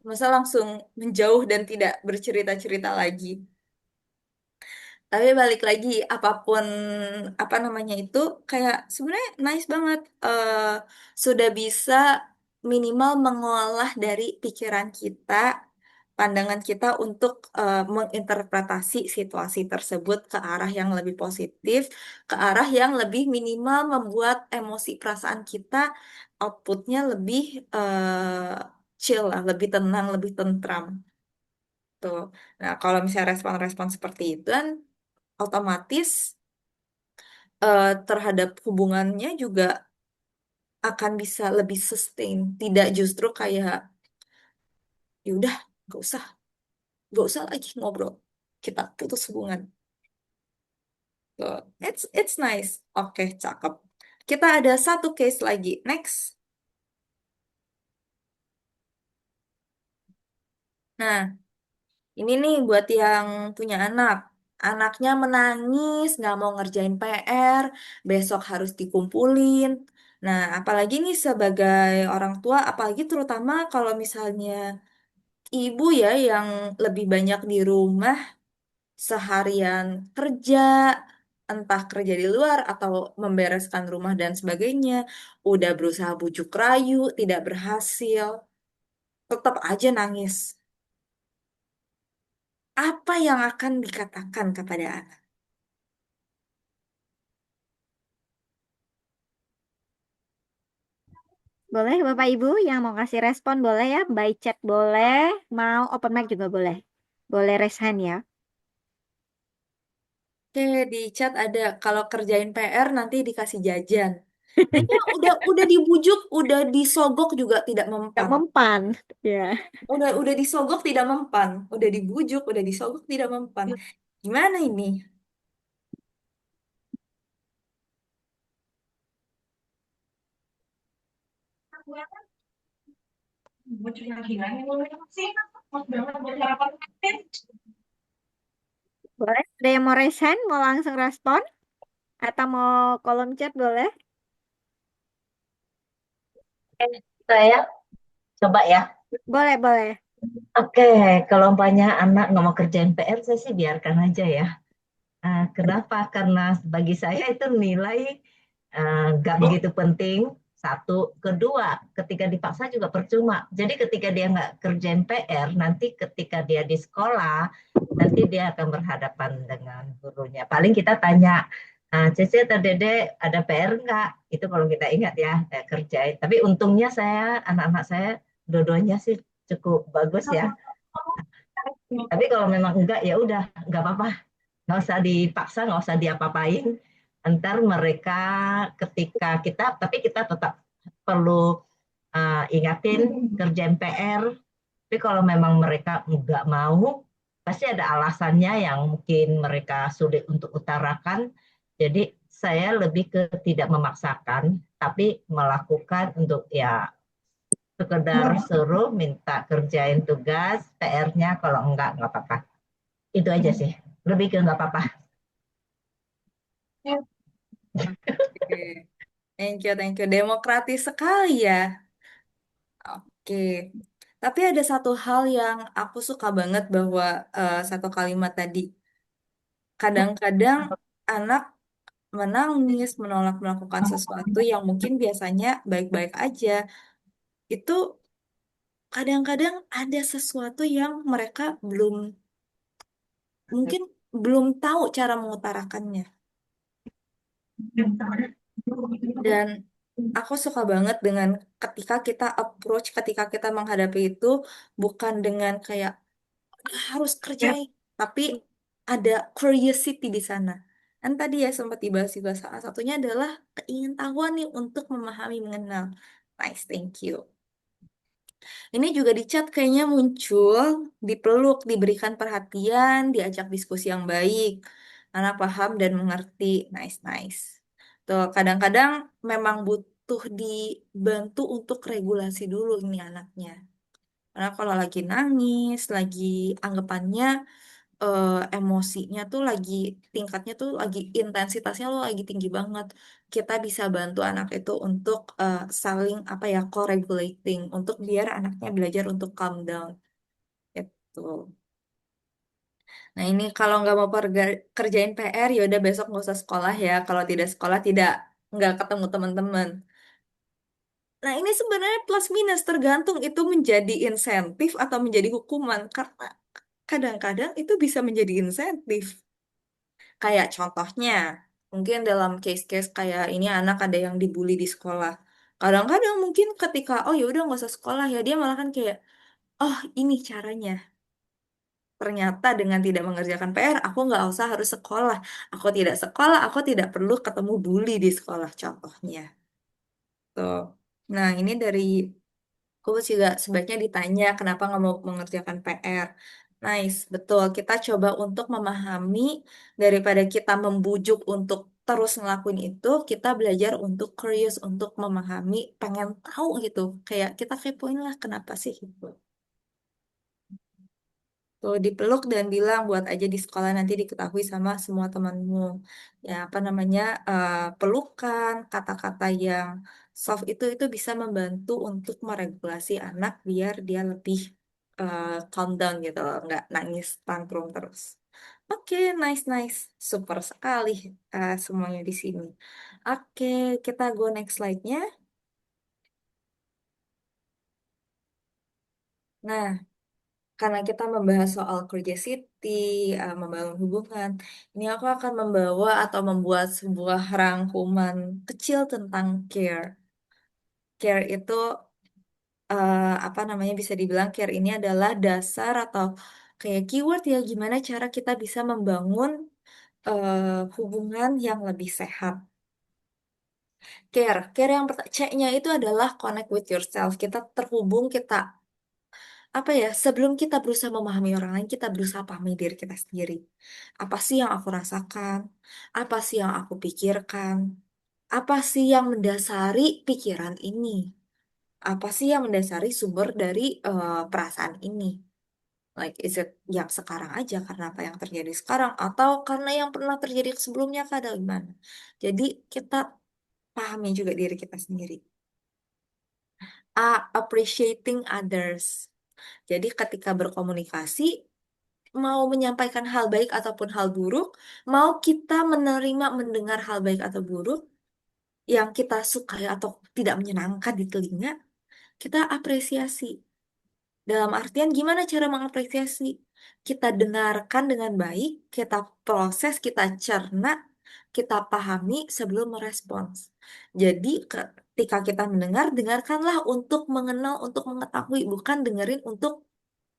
masa langsung menjauh dan tidak bercerita-cerita lagi. Tapi balik lagi, apapun apa namanya itu, kayak sebenarnya nice banget. Sudah bisa minimal mengolah dari pikiran kita, pandangan kita untuk menginterpretasi situasi tersebut ke arah yang lebih positif, ke arah yang lebih minimal membuat emosi perasaan kita outputnya lebih chill lah, lebih tenang, lebih tentram. Tuh. Nah, kalau misalnya respon-respon seperti itu kan otomatis terhadap hubungannya juga akan bisa lebih sustain. Tidak justru kayak, ya udah, gak usah lagi ngobrol. Kita putus hubungan. Tuh. It's nice. Oke, cakep. Kita ada satu case lagi. Next. Nah, ini nih buat yang punya anak. Anaknya menangis, nggak mau ngerjain PR, besok harus dikumpulin. Nah, apalagi nih sebagai orang tua, apalagi terutama kalau misalnya ibu ya yang lebih banyak di rumah, seharian kerja, entah kerja di luar atau membereskan rumah dan sebagainya, udah berusaha bujuk rayu, tidak berhasil, tetap aja nangis. Apa yang akan dikatakan kepada anak? Boleh Bapak Ibu yang mau kasih respon boleh ya, by chat boleh, mau open mic juga boleh. Boleh raise hand ya. Oke, di chat ada kalau kerjain PR nanti dikasih jajan. Kayaknya udah dibujuk, udah disogok juga tidak Gak mempan. mempan. Ya. Udah disogok tidak mempan. Udah dibujuk, udah disogok tidak mempan. Gimana ini? Boleh. Ada yang mau raise hand, mau langsung respon? Atau mau kolom chat boleh? Saya coba ya. Boleh, boleh. Oke, kalau umpamanya anak nggak mau kerjain PR, saya sih biarkan aja ya. Kenapa? Karena bagi saya itu nilai nggak begitu penting. Satu, kedua, ketika dipaksa juga percuma. Jadi ketika dia nggak kerjain PR, nanti ketika dia di sekolah, nanti dia akan berhadapan dengan gurunya. Paling kita tanya, Cece atau Dede ada PR nggak? Itu kalau kita ingat ya, kerjain. Tapi untungnya saya, anak-anak saya, dua-duanya sih cukup bagus ya. Tapi kalau memang enggak, ya udah, nggak apa-apa, nggak usah dipaksa, nggak usah diapa-apain. Ntar mereka ketika kita, tapi kita tetap perlu ingatin kerjaan PR. Tapi kalau memang mereka nggak mau, pasti ada alasannya yang mungkin mereka sulit untuk utarakan. Jadi saya lebih ke tidak memaksakan, tapi melakukan untuk ya sekedar suruh minta kerjain tugas PR-nya, kalau enggak apa-apa. Itu aja sih. Lebih ke nggak apa-apa. Oke. Thank you, thank you. Demokratis sekali ya. Oke. Tapi ada satu hal yang aku suka banget bahwa satu kalimat tadi. Kadang-kadang anak menangis, menolak melakukan sesuatu yang mungkin biasanya baik-baik aja. Itu kadang-kadang ada sesuatu yang mereka mungkin belum tahu cara mengutarakannya. Dan aku suka banget dengan ketika kita approach, ketika kita menghadapi itu bukan dengan kayak harus kerjain, tapi ada curiosity di sana. Dan tadi ya sempat dibahas juga salah satunya adalah keingintahuan nih untuk memahami, mengenal. Nice, thank you. Ini juga di chat kayaknya muncul, dipeluk, diberikan perhatian, diajak diskusi yang baik. Anak paham dan mengerti. Nice, nice. Tuh, kadang-kadang memang butuh dibantu untuk regulasi dulu ini anaknya. Karena kalau lagi nangis, lagi anggapannya emosinya tuh lagi tingkatnya tuh lagi intensitasnya tuh lagi tinggi banget. Kita bisa bantu anak itu untuk saling apa ya co-regulating untuk biar anaknya belajar untuk calm down gitu. Nah ini kalau nggak mau kerjain PR ya udah besok nggak usah sekolah ya. Kalau tidak sekolah tidak nggak ketemu teman-teman. Nah ini sebenarnya plus minus tergantung itu menjadi insentif atau menjadi hukuman karena kadang-kadang itu bisa menjadi insentif. Kayak contohnya, mungkin dalam case-case kayak ini anak ada yang dibully di sekolah. Kadang-kadang mungkin ketika, oh ya udah nggak usah sekolah ya, dia malah kan kayak, oh ini caranya. Ternyata dengan tidak mengerjakan PR, aku nggak usah harus sekolah. Aku tidak sekolah, aku tidak perlu ketemu bully di sekolah, contohnya. Tuh. Nah, ini dari aku juga sebaiknya ditanya kenapa nggak mau mengerjakan PR. Nice, betul. Kita coba untuk memahami daripada kita membujuk untuk terus ngelakuin itu, kita belajar untuk curious, untuk memahami, pengen tahu gitu. Kayak kita kepoin lah kenapa sih gitu. Tuh dipeluk dan bilang buat aja di sekolah nanti diketahui sama semua temanmu. Ya apa namanya pelukan, kata-kata yang soft itu bisa membantu untuk meregulasi anak biar dia lebih calm down gitu loh, nggak nangis tantrum terus. Oke, nice nice, super sekali semuanya di sini. Oke, kita go next slide-nya. Nah, karena kita membahas soal curiosity, membangun hubungan, ini aku akan membawa atau membuat sebuah rangkuman kecil tentang care. Care itu apa namanya bisa dibilang care ini adalah dasar atau kayak keyword ya gimana cara kita bisa membangun hubungan yang lebih sehat. Care yang C-nya itu adalah connect with yourself. Kita terhubung, kita apa ya, sebelum kita berusaha memahami orang lain, kita berusaha pahami diri kita sendiri. Apa sih yang aku rasakan? Apa sih yang aku pikirkan? Apa sih yang mendasari pikiran ini? Apa sih yang mendasari sumber dari perasaan ini? Like, is it yang sekarang aja karena apa yang terjadi sekarang? Atau karena yang pernah terjadi sebelumnya kah ada gimana? Jadi kita pahami juga diri kita sendiri. Appreciating others. Jadi ketika berkomunikasi, mau menyampaikan hal baik ataupun hal buruk, mau kita menerima mendengar hal baik atau buruk yang kita sukai atau tidak menyenangkan di telinga, kita apresiasi. Dalam artian gimana cara mengapresiasi? Kita dengarkan dengan baik, kita proses, kita cerna, kita pahami sebelum merespons. Jadi ketika kita mendengar, dengarkanlah untuk mengenal, untuk mengetahui, bukan dengerin untuk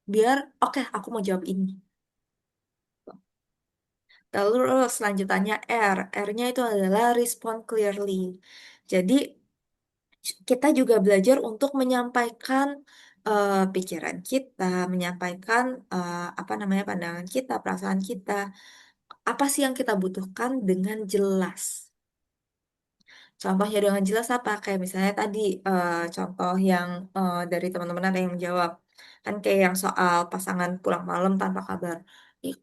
biar oke aku mau jawab ini. Terus selanjutnya R. R-nya itu adalah respond clearly. Jadi kita juga belajar untuk menyampaikan pikiran kita, menyampaikan apa namanya pandangan kita, perasaan kita, apa sih yang kita butuhkan dengan jelas. Contohnya dengan jelas apa? Kayak misalnya tadi contoh yang dari teman-teman ada yang menjawab. Kan kayak yang soal pasangan pulang malam tanpa kabar. Ih,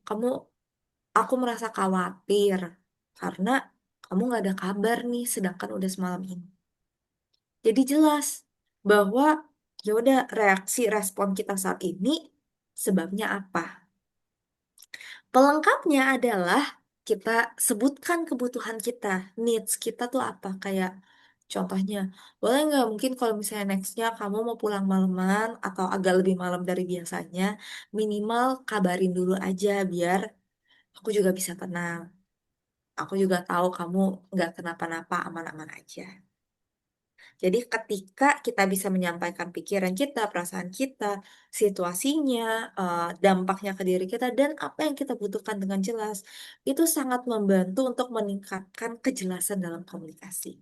aku merasa khawatir karena kamu nggak ada kabar nih, sedangkan udah semalam ini. Jadi jelas bahwa ya udah reaksi respon kita saat ini sebabnya apa. Pelengkapnya adalah kita sebutkan kebutuhan kita, needs kita tuh apa. Kayak contohnya, boleh nggak mungkin kalau misalnya nextnya kamu mau pulang malaman atau agak lebih malam dari biasanya, minimal kabarin dulu aja biar aku juga bisa tenang. Aku juga tahu kamu nggak kenapa-napa, aman-aman aja. Jadi ketika kita bisa menyampaikan pikiran kita, perasaan kita, situasinya, dampaknya ke diri kita, dan apa yang kita butuhkan dengan jelas, itu sangat membantu untuk meningkatkan kejelasan dalam komunikasi.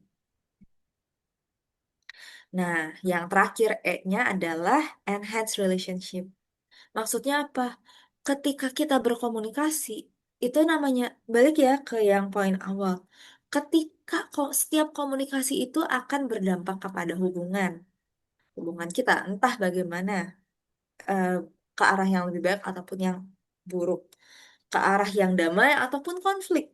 Nah, yang terakhir E-nya adalah enhance relationship. Maksudnya apa? Ketika kita berkomunikasi, itu namanya, balik ya ke yang poin awal. Ketika kok setiap komunikasi itu akan berdampak kepada hubungan kita, entah bagaimana, eh, ke arah yang lebih baik ataupun yang buruk, ke arah yang damai ataupun konflik.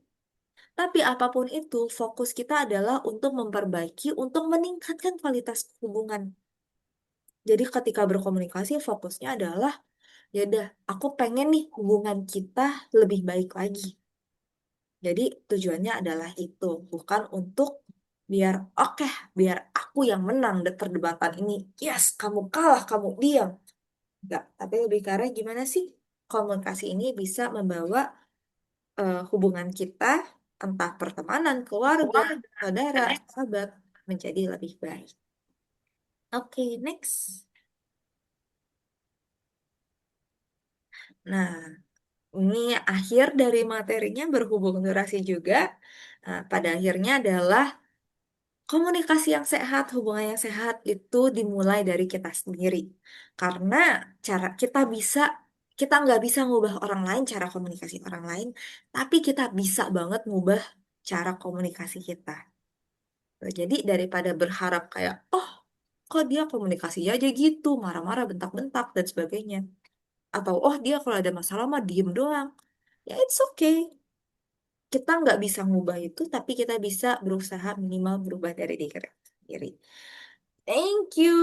Tapi apapun itu, fokus kita adalah untuk memperbaiki, untuk meningkatkan kualitas hubungan. Jadi ketika berkomunikasi, fokusnya adalah, ya udah, aku pengen nih hubungan kita lebih baik lagi. Jadi tujuannya adalah itu, bukan untuk biar oke, biar aku yang menang di perdebatan ini. Yes, kamu kalah, kamu diam. Enggak, tapi lebih ke arah gimana sih komunikasi ini bisa membawa hubungan kita, entah pertemanan, keluarga, saudara, sahabat, menjadi lebih baik. Oke, next. Nah, ini akhir dari materinya berhubung durasi juga. Nah, pada akhirnya adalah komunikasi yang sehat, hubungan yang sehat itu dimulai dari kita sendiri. Karena cara kita nggak bisa ngubah orang lain, cara komunikasi orang lain, tapi kita bisa banget ngubah cara komunikasi kita. Jadi daripada berharap kayak, oh, kok dia komunikasinya aja gitu, marah-marah, bentak-bentak, dan sebagainya. atau oh dia kalau ada masalah mah diem doang. Ya it's okay. Kita nggak bisa ngubah itu, tapi kita bisa berusaha minimal berubah dari diri kita sendiri. Thank you.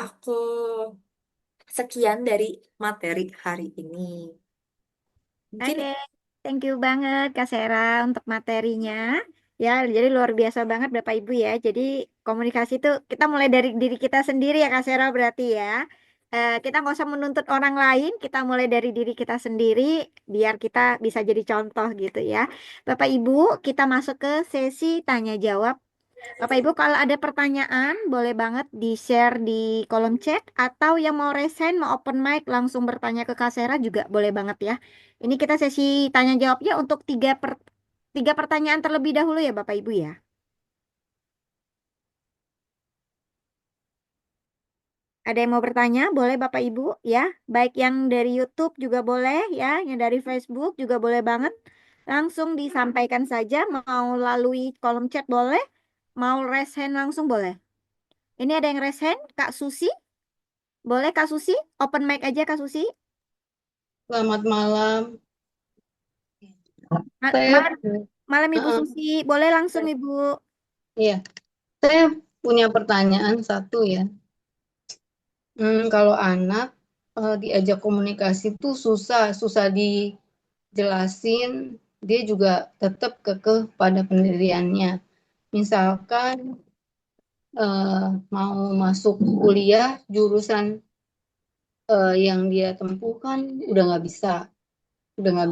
Aku sekian dari materi hari ini. Mungkin Oke, thank you banget Kak Sera untuk materinya. Ya, jadi luar biasa banget Bapak Ibu ya. Jadi komunikasi itu kita mulai dari diri kita sendiri ya Kak Sera berarti ya. Kita nggak usah menuntut orang lain, kita mulai dari diri kita sendiri biar kita bisa jadi contoh gitu ya. Bapak Ibu, kita masuk ke sesi tanya jawab. Bapak Ibu kalau ada pertanyaan boleh banget di-share di kolom chat atau yang mau resign mau open mic langsung bertanya ke Kak Sera juga boleh banget ya. Ini kita sesi tanya jawabnya untuk tiga pertanyaan terlebih dahulu ya Bapak Ibu ya. Ada yang mau bertanya? Boleh Bapak Ibu ya. Baik yang dari YouTube juga boleh ya, yang dari Facebook juga boleh banget. Langsung disampaikan saja mau lalui kolom chat boleh, mau raise hand langsung boleh. Ini ada yang raise hand, Kak Susi. Boleh Kak Susi? Open mic aja Kak Susi. Selamat malam. Saya, Malam, malam Ibu Heeh, Susi. Boleh langsung Ibu. iya, saya punya pertanyaan satu ya. Kalau anak diajak komunikasi itu susah, susah dijelasin. Dia juga tetap kekeh pada pendiriannya. Misalkan eh, mau masuk kuliah, jurusan yang dia tempuh kan udah nggak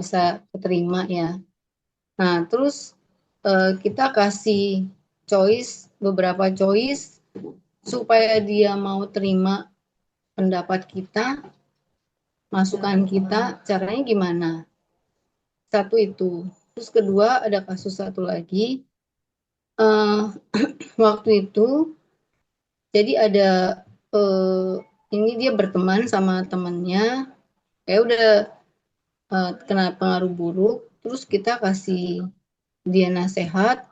bisa keterima ya. Nah, terus kita kasih beberapa choice supaya dia mau terima pendapat kita, masukan kita, caranya gimana? Satu itu. Terus kedua ada kasus satu lagi. eh Waktu itu, jadi ada eh, ini dia berteman sama temennya, kayak udah kena pengaruh buruk. Terus kita kasih dia nasehat,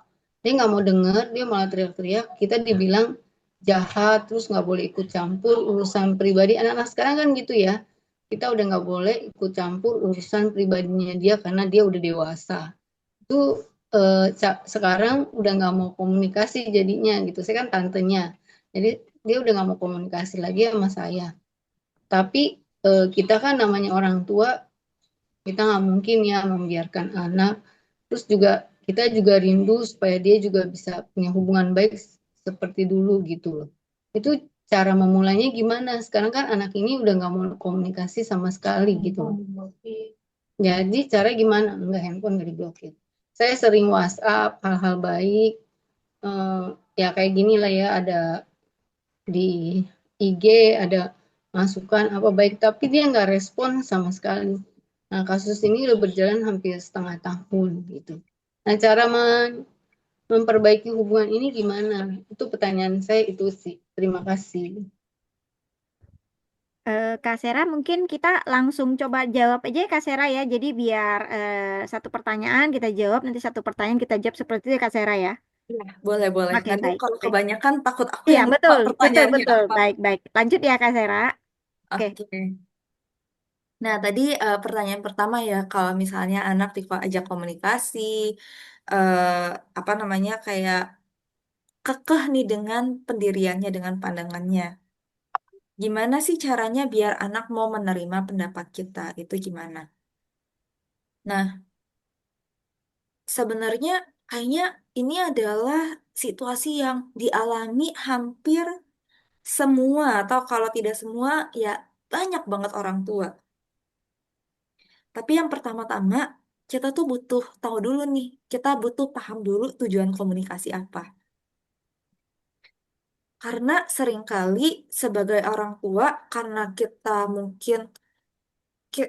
dia nggak mau denger, dia malah teriak-teriak. Kita dibilang jahat, terus nggak boleh ikut campur urusan pribadi anak-anak sekarang kan gitu ya. Kita udah nggak boleh ikut campur urusan pribadinya dia karena dia udah dewasa. Itu sekarang udah nggak mau komunikasi jadinya gitu. Saya kan tantenya, jadi dia udah nggak mau komunikasi lagi sama saya. Tapi kita kan namanya orang tua, kita nggak mungkin ya membiarkan anak. Terus juga kita juga rindu supaya dia juga bisa punya hubungan baik seperti dulu gitu loh. Itu cara memulainya gimana? Sekarang kan anak ini udah nggak mau komunikasi sama sekali gitu loh. Jadi cara gimana? Enggak, handphone nggak diblokir. Saya sering WhatsApp hal-hal baik. eh, Ya kayak gini lah ya, ada di IG ada masukan apa baik, tapi dia nggak respon sama sekali. Nah, kasus ini udah berjalan hampir setengah tahun gitu. Nah, cara memperbaiki hubungan ini gimana? Itu pertanyaan saya itu sih. Terima kasih. Kak Sera mungkin kita langsung coba jawab aja ya Kak Sera ya. Jadi biar satu pertanyaan kita jawab, nanti satu pertanyaan kita jawab seperti itu ya Kak Sera ya. ya, boleh boleh. Oke, Nanti baik. kalau Baik. kebanyakan takut aku Iya, yang lupa betul, betul, pertanyaannya betul. apa. Baik, baik. Lanjut ya Kak Sera. Oke. Oke. Nah, tadi pertanyaan pertama ya, kalau misalnya anak ajak komunikasi, eh, apa namanya, kayak kekeh nih dengan pendiriannya, dengan pandangannya. Gimana sih caranya biar anak mau menerima pendapat kita? Itu gimana? Nah, sebenarnya kayaknya ini adalah situasi yang dialami hampir semua, atau kalau tidak semua, ya banyak banget orang tua. Tapi yang pertama-tama, kita tuh butuh tahu dulu nih, kita butuh paham dulu tujuan komunikasi apa. Karena seringkali sebagai orang tua, karena kita mungkin,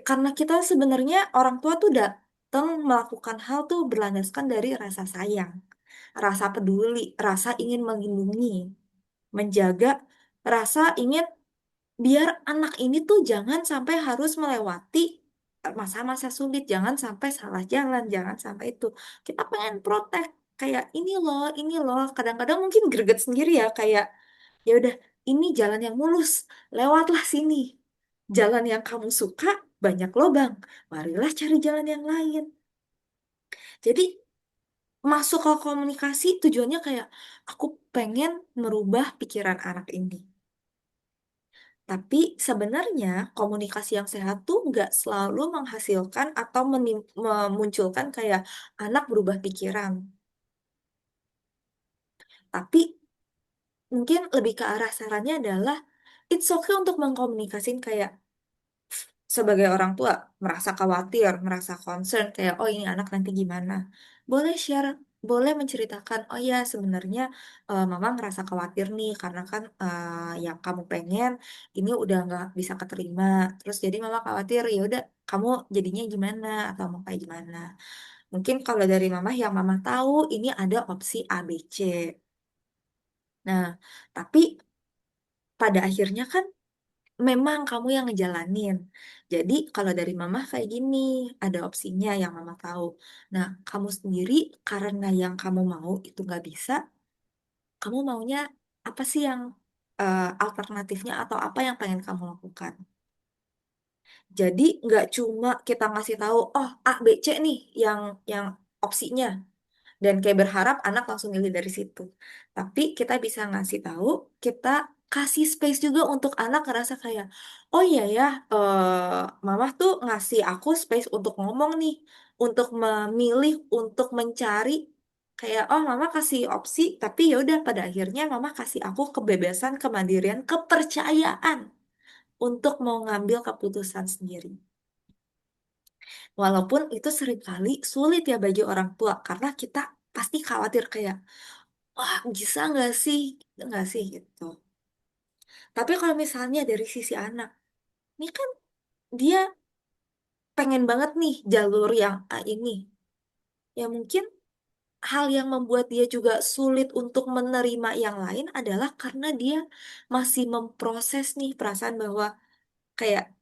karena kita sebenarnya orang tua tuh datang melakukan hal tuh berlandaskan dari rasa sayang, rasa peduli, rasa ingin melindungi, menjaga, rasa ingin biar anak ini tuh jangan sampai harus melewati masa-masa sulit, jangan sampai salah jalan, jangan sampai itu. Kita pengen protek kayak ini loh, ini loh. Kadang-kadang mungkin greget sendiri ya kayak ya udah ini jalan yang mulus, lewatlah sini. jalan yang kamu suka banyak lobang. Marilah cari jalan yang lain. Jadi masuk ke komunikasi tujuannya kayak aku pengen merubah pikiran anak ini. Tapi sebenarnya komunikasi yang sehat tuh nggak selalu menghasilkan atau memunculkan kayak anak berubah pikiran. Tapi mungkin lebih ke arah sarannya adalah it's okay untuk mengkomunikasikan kayak sebagai orang tua merasa khawatir, merasa concern kayak oh ini anak nanti gimana. Boleh share, boleh menceritakan oh ya sebenarnya mama ngerasa khawatir nih karena kan yang kamu pengen ini udah nggak bisa keterima. Terus jadi mama khawatir ya udah kamu jadinya gimana atau mau kayak gimana. Mungkin kalau dari mama yang mama tahu ini ada opsi A B C. Nah, tapi pada akhirnya kan memang kamu yang ngejalanin. Jadi kalau dari mama kayak gini, ada opsinya yang mama tahu. Nah, kamu sendiri karena yang kamu mau itu nggak bisa, kamu maunya apa sih yang alternatifnya atau apa yang pengen kamu lakukan? Jadi nggak cuma kita ngasih tahu, oh A, B, C nih yang opsinya dan kayak berharap anak langsung milih dari situ. Tapi kita bisa ngasih tahu, kita kasih space juga untuk anak ngerasa kayak, oh iya ya, mama tuh ngasih aku space untuk ngomong nih, untuk memilih, untuk mencari. Kayak, oh mama kasih opsi, tapi ya udah pada akhirnya mama kasih aku kebebasan, kemandirian, kepercayaan untuk mau ngambil keputusan sendiri. Walaupun itu seringkali sulit ya bagi orang tua, karena kita pasti khawatir kayak, wah bisa nggak sih? Nggak sih gitu. Tapi kalau misalnya dari sisi anak, ini kan dia pengen banget nih jalur yang A ini. Ya mungkin hal yang membuat dia juga sulit untuk menerima yang lain adalah karena dia masih memproses nih perasaan bahwa kayak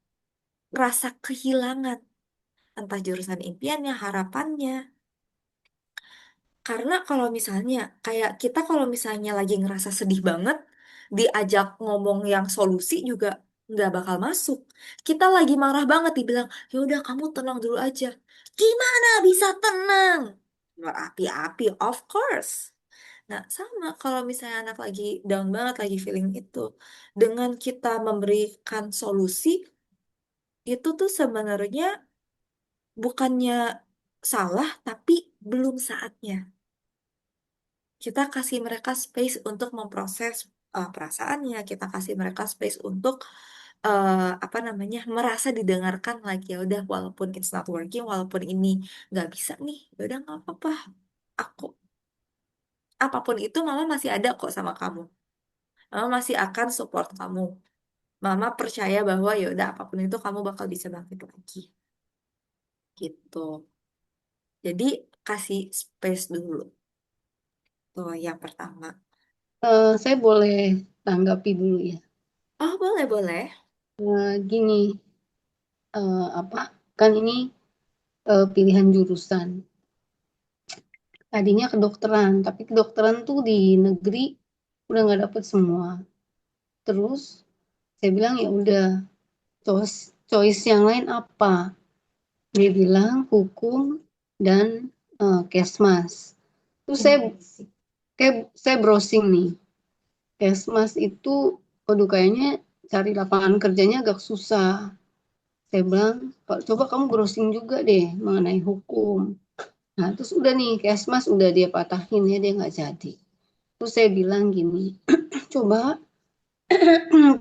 rasa kehilangan. Entah jurusan impiannya, harapannya. Karena kalau misalnya, kayak kita kalau misalnya lagi ngerasa sedih banget, diajak ngomong yang solusi juga nggak bakal masuk. Kita lagi marah banget dibilang, ya udah kamu tenang dulu aja. Gimana bisa tenang? Berapi-api, of course. Nah, sama kalau misalnya anak lagi down banget, lagi feeling itu. Dengan kita memberikan solusi, itu tuh sebenarnya bukannya salah, tapi belum saatnya. Kita kasih mereka space untuk memproses perasaannya, kita kasih mereka space untuk apa namanya merasa didengarkan lagi ya udah walaupun it's not working, walaupun ini nggak bisa nih, ya udah nggak apa-apa. Aku apapun itu mama masih ada kok sama kamu. Mama masih akan support kamu. Mama percaya bahwa ya udah apapun itu kamu bakal bisa bangkit lagi. Gitu. Jadi kasih space dulu. Tuh yang pertama. Saya boleh tanggapi dulu ya. Oh, boleh, boleh. Gini, apa? Kan ini pilihan jurusan. Tadinya kedokteran, tapi kedokteran tuh di negeri udah nggak dapet semua. Terus saya bilang ya udah, choice yang lain apa? Dia bilang hukum dan kesmas. Terus saya browsing nih. Kesmas itu, waduh kayaknya cari lapangan kerjanya agak susah. Saya bilang, coba kamu browsing juga deh mengenai hukum. Nah, terus udah nih, Kesmas udah dia patahin ya, dia nggak jadi. Terus saya bilang gini, coba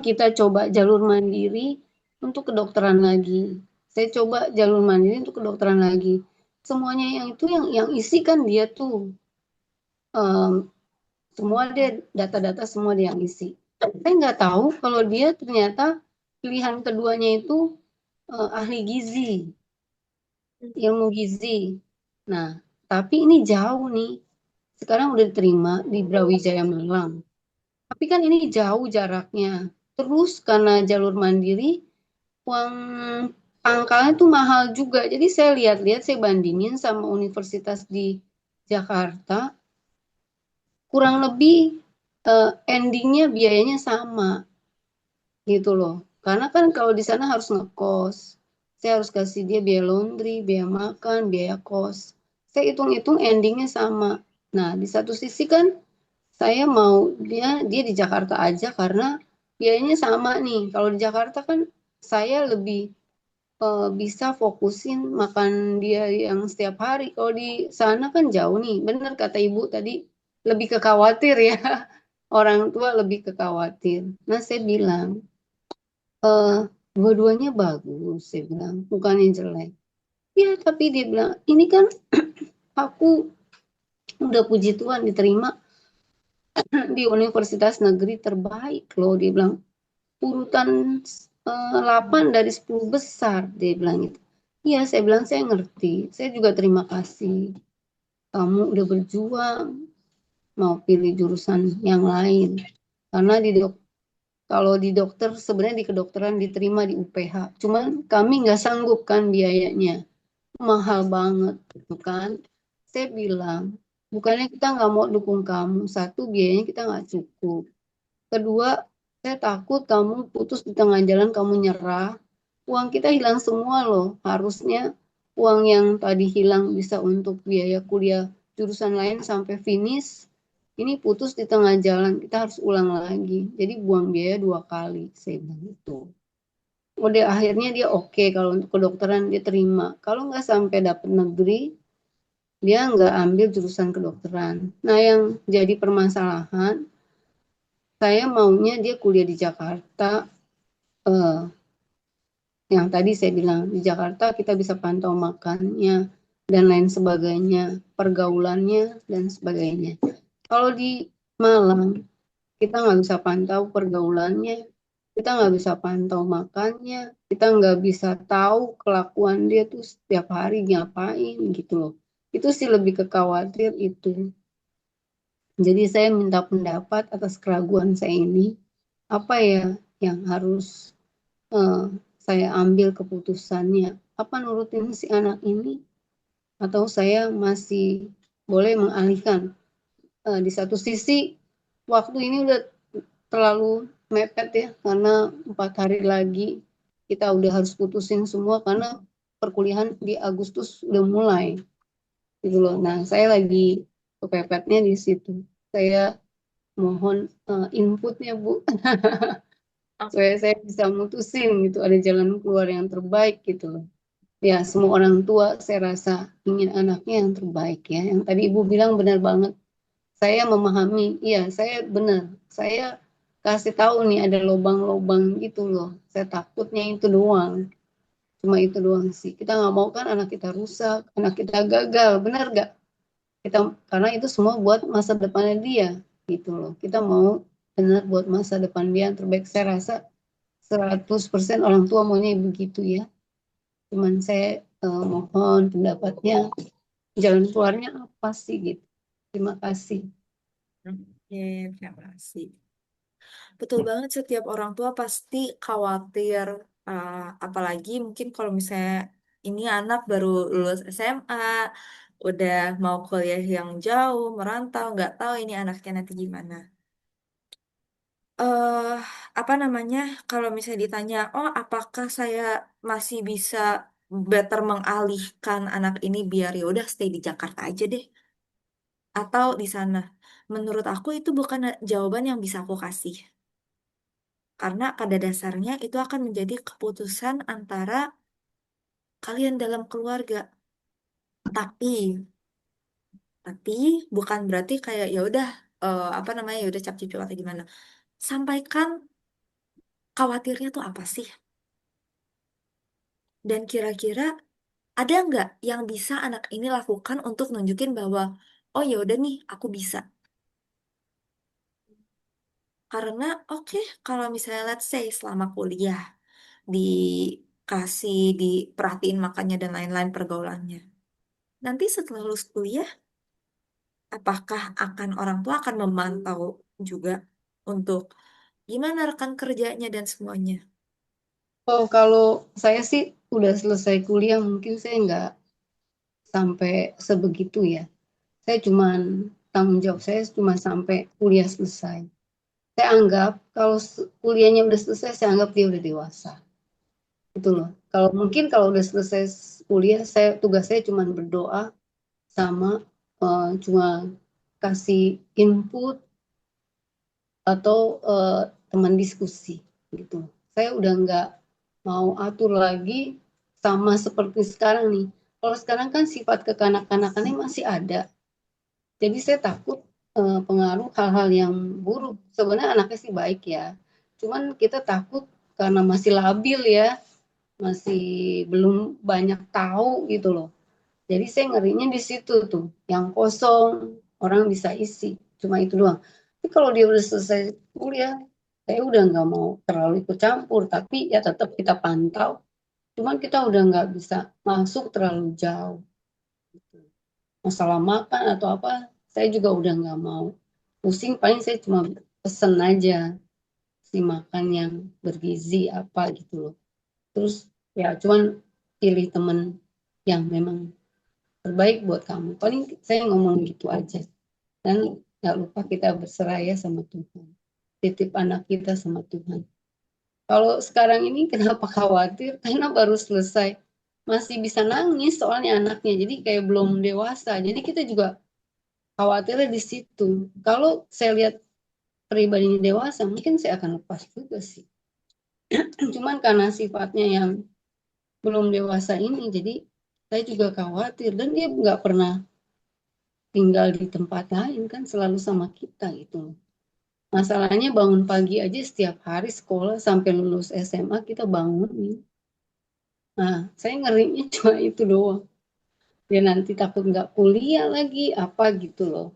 kita coba jalur mandiri untuk kedokteran lagi. Saya coba jalur mandiri untuk kedokteran lagi. Semuanya yang itu yang isi kan dia tuh. Semua dia data-data semua dia yang isi. Saya nggak tahu kalau dia ternyata pilihan keduanya itu ahli gizi, ilmu gizi. Nah, tapi ini jauh nih. Sekarang udah diterima di Brawijaya Malang. Tapi kan ini jauh jaraknya. Terus karena jalur mandiri, uang pangkalnya tuh mahal juga. Jadi saya lihat-lihat, saya bandingin sama universitas di Jakarta, kurang lebih endingnya biayanya sama gitu loh. Karena kan kalau di sana harus ngekos. Saya harus kasih dia biaya laundry, biaya makan, biaya kos. Saya hitung-hitung endingnya sama. Nah, di satu sisi kan saya mau dia di Jakarta aja karena biayanya sama nih. Kalau di Jakarta kan saya lebih bisa fokusin makan dia yang setiap hari. Kalau di sana kan jauh nih. Benar kata Ibu tadi, lebih ke khawatir ya. Orang tua lebih ke khawatir. Nah, saya bilang, eh dua-duanya bagus, saya bilang, bukannya jelek. Ya, tapi dia bilang, ini kan aku udah puji Tuhan diterima di universitas negeri terbaik loh, dia bilang. Urutan 8 dari 10 besar, dia bilang gitu. Iya, saya bilang saya ngerti. Saya juga terima kasih. Kamu udah berjuang mau pilih jurusan yang lain. Karena kalau di dokter sebenarnya di kedokteran diterima di UPH. Cuman kami nggak sanggup kan biayanya. Mahal banget gitu kan. Saya bilang, bukannya kita nggak mau dukung kamu. Satu, biayanya kita nggak cukup. Kedua, saya takut kamu putus di tengah jalan, kamu nyerah. Uang kita hilang semua loh. Harusnya uang yang tadi hilang bisa untuk biaya kuliah jurusan lain sampai finish. Ini putus di tengah jalan, kita harus ulang lagi. Jadi buang biaya 2 kali, saya bilang itu. Udah akhirnya dia oke kalau untuk kedokteran dia terima. Kalau nggak sampai dapat negeri, dia nggak ambil jurusan kedokteran. Nah yang jadi permasalahan, saya maunya dia kuliah di Jakarta. Eh, yang tadi saya bilang di Jakarta kita bisa pantau makannya dan lain sebagainya, pergaulannya dan sebagainya. Kalau di Malang kita nggak bisa pantau pergaulannya, kita nggak bisa pantau makannya, kita nggak bisa tahu kelakuan dia tuh setiap hari ngapain gitu loh. Itu sih lebih ke khawatir itu. Jadi saya minta pendapat atas keraguan saya ini, apa ya yang harus eh, saya ambil keputusannya? Apa nurutin si anak ini atau saya masih boleh mengalihkan? Di satu sisi waktu ini udah terlalu mepet ya karena 4 hari lagi kita udah harus putusin semua karena perkuliahan di Agustus udah mulai gitu loh. Nah, saya lagi kepepetnya di situ. Saya mohon inputnya Bu supaya saya bisa mutusin gitu ada jalan keluar yang terbaik gitu loh. Ya, semua orang tua saya rasa ingin anaknya yang terbaik ya. Yang tadi Ibu bilang benar banget. Saya memahami, iya saya benar. Saya kasih tahu nih ada lubang-lubang gitu loh. Saya takutnya itu doang. Cuma itu doang sih. Kita nggak mau kan anak kita rusak, anak kita gagal, benar gak? Kita karena itu semua buat masa depannya dia gitu loh. Kita mau benar buat masa depan dia yang terbaik. Saya rasa 100% orang tua maunya begitu ya. Cuman saya mohon pendapatnya jalan keluarnya apa sih gitu. Terima kasih. Oke, terima kasih. Betul banget, setiap orang tua pasti khawatir, uh, apalagi mungkin kalau misalnya ini anak baru lulus SMA, udah mau kuliah yang jauh, merantau, nggak tahu ini anaknya nanti gimana. eh Apa namanya? Kalau misalnya ditanya, oh apakah saya masih bisa better mengalihkan anak ini biar ya udah stay di Jakarta aja deh, atau di sana? Menurut aku itu bukan jawaban yang bisa aku kasih. Karena pada dasarnya itu akan menjadi keputusan antara kalian dalam keluarga. Tapi, tapi bukan berarti kayak ya udah apa namanya ya udah cap cipik atau gimana. Sampaikan khawatirnya tuh apa sih? Dan kira-kira ada nggak yang bisa anak ini lakukan untuk nunjukin bahwa oh ya udah nih aku bisa. Karena oke, kalau misalnya let's say selama kuliah dikasih diperhatiin makannya dan lain-lain pergaulannya. Nanti setelah lulus kuliah, apakah orang tua akan memantau juga untuk gimana rekan kerjanya dan semuanya? Oh, kalau saya sih udah selesai kuliah, mungkin saya nggak sampai sebegitu ya. Saya cuman tanggung jawab saya cuma sampai kuliah selesai. saya anggap kalau kuliahnya udah selesai, saya anggap dia udah dewasa. Itu loh. Kalau mungkin kalau udah selesai kuliah, tugas saya cuma berdoa sama cuma kasih input atau teman diskusi gitu. Saya udah nggak mau atur lagi sama seperti sekarang nih. Kalau sekarang kan sifat kekanak-kanakannya masih ada. Jadi saya takut pengaruh hal-hal yang buruk. Sebenarnya anaknya sih baik ya. Cuman kita takut karena masih labil ya, masih belum banyak tahu gitu loh. Jadi saya ngerinya di situ tuh, yang kosong orang bisa isi, cuma itu doang. Tapi kalau dia udah selesai kuliah, saya udah nggak mau terlalu ikut campur, tapi ya tetap kita pantau. Cuman kita udah nggak bisa masuk terlalu jauh. Masalah makan atau apa, saya juga udah nggak mau pusing. Paling saya cuma pesen aja si makan yang bergizi apa gitu loh. Terus ya cuman pilih temen yang memang terbaik buat kamu. Paling saya ngomong gitu aja. Dan nggak lupa kita berserah ya sama Tuhan. Titip anak kita sama Tuhan. Kalau sekarang ini kenapa khawatir? Karena baru selesai. Masih bisa nangis soalnya anaknya. Jadi kayak belum dewasa. Jadi kita juga khawatirnya di situ. Kalau saya lihat pribadinya dewasa, mungkin saya akan lepas juga sih. Cuman karena sifatnya yang belum dewasa ini, jadi saya juga khawatir. Dan dia nggak pernah tinggal di tempat lain kan, selalu sama kita gitu. Masalahnya bangun pagi aja setiap hari sekolah sampai lulus SMA kita bangunin. Nah, saya ngerinya cuma itu doang. Dia nanti takut nggak kuliah lagi, apa gitu loh.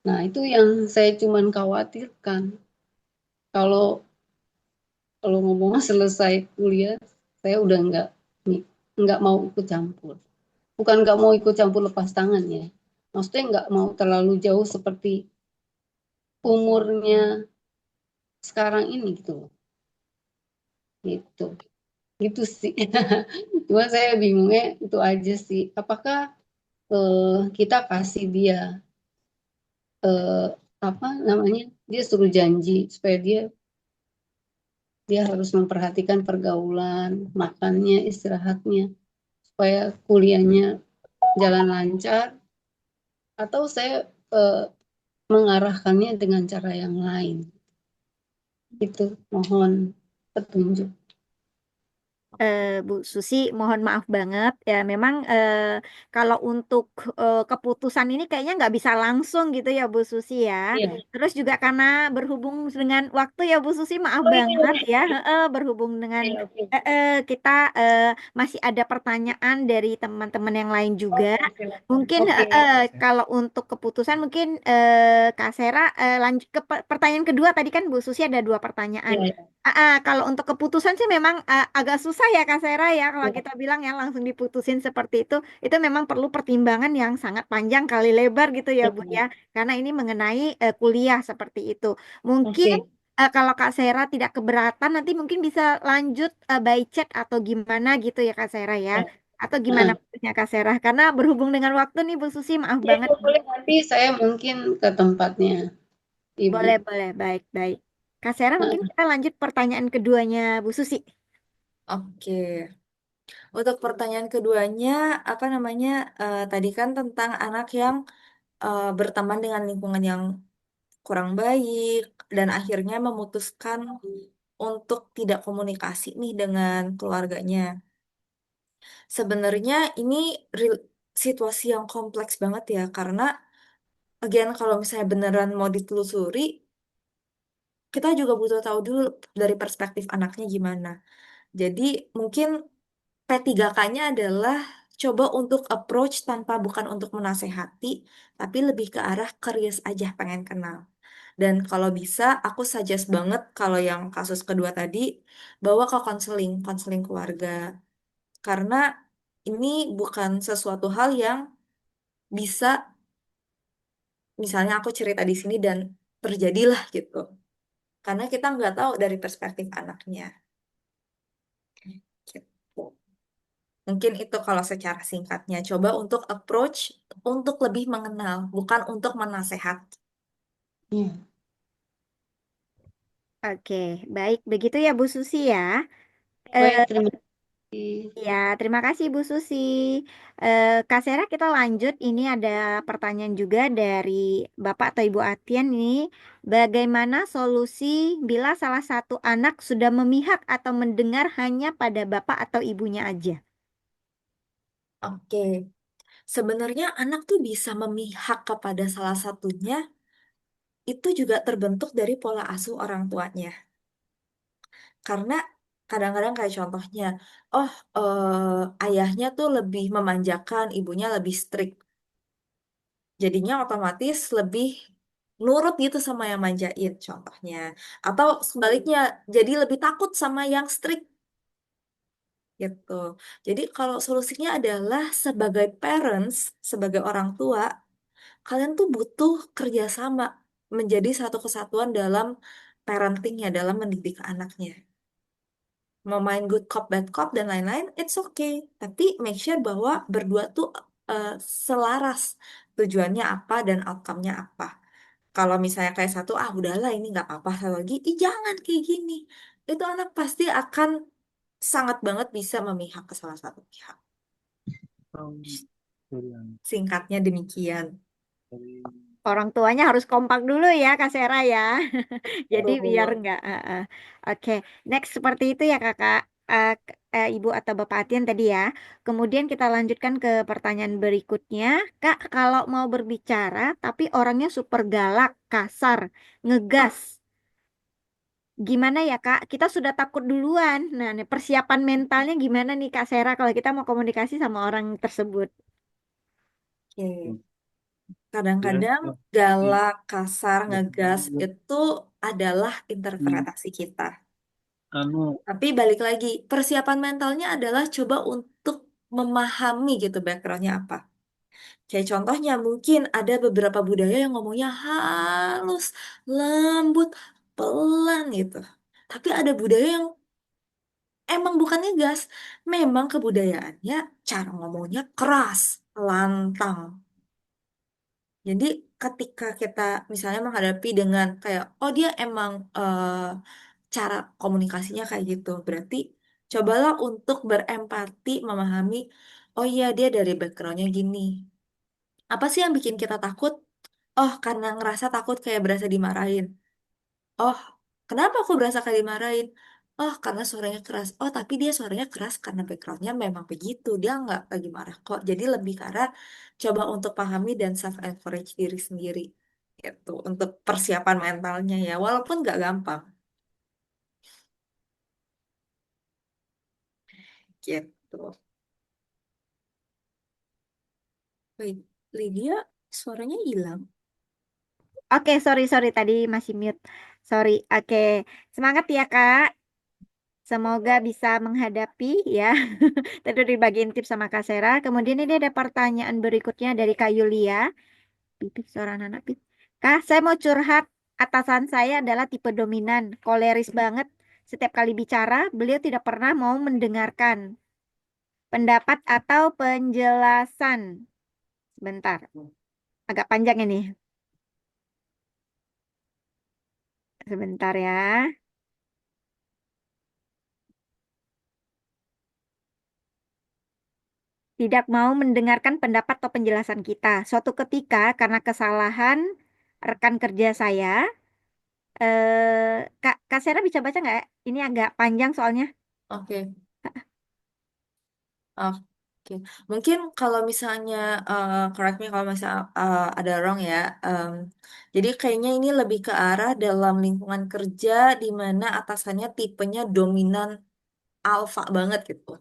Nah, itu yang saya cuman khawatirkan. Kalau kalau ngomong selesai kuliah, saya udah nggak mau ikut campur. Bukan nggak mau ikut campur lepas tangan ya. Maksudnya nggak mau terlalu jauh seperti umurnya sekarang ini gitu loh. Gitu. Gitu sih. Cuma saya bingungnya itu aja sih. Apakah kita kasih dia eh, apa namanya? Dia suruh janji supaya dia harus memperhatikan pergaulan, makannya, istirahatnya, supaya kuliahnya jalan lancar. Atau saya mengarahkannya dengan cara yang lain. Itu mohon petunjuk. Bu Susi, mohon maaf banget ya. Memang kalau untuk keputusan ini kayaknya nggak bisa langsung gitu ya, Bu Susi ya. Iya. Terus juga karena berhubung dengan waktu ya, Bu Susi, maaf Oh banget iya. ya. Berhubung dengan Oke, oke. kita masih ada pertanyaan dari teman-teman yang lain juga. Oke, silakan. Mungkin Oke. kalau untuk keputusan mungkin Kak Sera lanjut ke pertanyaan kedua tadi kan Bu Susi ada dua pertanyaan. Iya, Kalau untuk keputusan sih memang agak susah ya Kak Sera ya kalau iya. kita bilang ya langsung diputusin seperti itu memang perlu pertimbangan yang sangat panjang kali lebar gitu ya Bu Iya. ya karena ini mengenai kuliah seperti itu. Mungkin Oke. kalau Kak Sera tidak keberatan nanti mungkin bisa lanjut by chat atau gimana gitu ya Kak Sera ya Ya. atau gimana Heeh. maksudnya Kak Sera karena berhubung dengan waktu nih Bu Susi maaf Ya, banget. itu boleh nanti saya mungkin ke tempatnya Ibu. Boleh boleh baik baik. Kak Sera mungkin Heeh. kita lanjut pertanyaan keduanya Bu Susi. Oke. Untuk pertanyaan keduanya, apa namanya? Tadi kan tentang anak yang berteman dengan lingkungan yang kurang baik dan akhirnya memutuskan untuk tidak komunikasi nih dengan keluarganya. Sebenarnya ini situasi yang kompleks banget ya, karena again kalau misalnya beneran mau ditelusuri, kita juga butuh tahu dulu dari perspektif anaknya gimana. Jadi mungkin P3K-nya adalah coba untuk approach tanpa bukan untuk menasehati, tapi lebih ke arah curious aja pengen kenal. Dan kalau bisa, aku suggest banget kalau yang kasus kedua tadi, bawa ke konseling keluarga. Karena ini bukan sesuatu hal yang bisa, misalnya aku cerita di sini dan terjadilah gitu. Karena kita nggak tahu dari perspektif anaknya. Gitu. Mungkin itu kalau secara singkatnya. Coba untuk approach untuk lebih mengenal, bukan untuk menasehat. Iya. Oke, baik. Begitu ya Bu Susi ya. Baik, Eh, terima kasih. ya, terima kasih Bu Susi. Kak Sera, kita lanjut. Ini ada pertanyaan juga dari Bapak atau Ibu Atian ini. Bagaimana solusi bila salah satu anak sudah memihak atau mendengar hanya pada bapak atau ibunya aja? Oke, sebenarnya anak tuh bisa memihak kepada salah satunya, itu juga terbentuk dari pola asuh orang tuanya. Karena kadang-kadang kayak contohnya, oh ayahnya tuh lebih memanjakan, ibunya lebih strict. Jadinya otomatis lebih nurut gitu sama yang manjain contohnya. Atau sebaliknya, jadi lebih takut sama yang strict gitu. Jadi kalau solusinya adalah sebagai parents, sebagai orang tua, kalian tuh butuh kerjasama menjadi satu kesatuan dalam parentingnya, dalam mendidik anaknya. Mau main good cop, bad cop, dan lain-lain, it's okay. Tapi make sure bahwa berdua tuh eh, selaras tujuannya apa dan outcome-nya apa. Kalau misalnya kayak satu, ah udahlah ini nggak apa-apa, satu lagi, ih jangan kayak gini. Itu anak pasti akan sangat banget bisa memihak ke salah satu pihak. Singkatnya demikian. Orang tuanya harus kompak dulu ya, Kak Sera ya. Jadi biar Betul. enggak. Oke, next seperti itu ya Kakak, Ibu atau Bapak Atian tadi ya. Kemudian kita lanjutkan ke pertanyaan berikutnya. Kak, kalau mau berbicara tapi orangnya super galak, kasar, ngegas. Gimana ya Kak? Kita sudah takut duluan. Nah, nih, persiapan mentalnya gimana nih Kak Sera kalau kita mau komunikasi sama orang tersebut? Oke. Kadang-kadang galak, kasar, ngegas itu adalah interpretasi kita. Tapi balik lagi, persiapan mentalnya adalah coba untuk memahami gitu backgroundnya apa. Kayak contohnya mungkin ada beberapa budaya yang ngomongnya halus, lembut, pelan gitu. Tapi ada budaya yang emang bukan ngegas. Memang kebudayaannya cara ngomongnya keras, lantang. Jadi ketika kita misalnya menghadapi dengan kayak, oh dia emang cara komunikasinya kayak gitu. Berarti cobalah untuk berempati, memahami, oh iya dia dari backgroundnya gini. Apa sih yang bikin kita takut? Oh, karena ngerasa takut kayak berasa dimarahin. Oh, kenapa aku berasa kayak dimarahin? Oh, karena suaranya keras. Oh, tapi dia suaranya keras karena backgroundnya memang begitu. Dia nggak lagi marah kok. Jadi lebih karena coba untuk pahami dan self-encourage diri sendiri. Gitu, untuk persiapan mentalnya ya. Walaupun nggak gampang. Gitu. Wait, Lydia, suaranya hilang. Oke, sorry tadi masih mute. Sorry. Oke, semangat ya Kak. Semoga bisa menghadapi ya. Tadi udah dibagiin tips sama Kak Sera. Kemudian ini ada pertanyaan berikutnya dari Kak Yulia. Pipip suara anak pip. Kak, saya mau curhat. Atasan saya adalah tipe dominan, koleris banget. Setiap kali bicara, beliau tidak pernah mau mendengarkan pendapat atau penjelasan. Sebentar, agak panjang ini. Sebentar ya. Tidak mau mendengarkan pendapat atau penjelasan kita. Suatu ketika, karena kesalahan rekan kerja saya, Kak Sera bisa baca nggak ya? Ini agak panjang soalnya. Oke. Oke, mungkin kalau misalnya, correct me kalau misalnya ada wrong ya. Jadi kayaknya ini lebih ke arah dalam lingkungan kerja di mana atasannya tipenya dominan alfa banget gitu.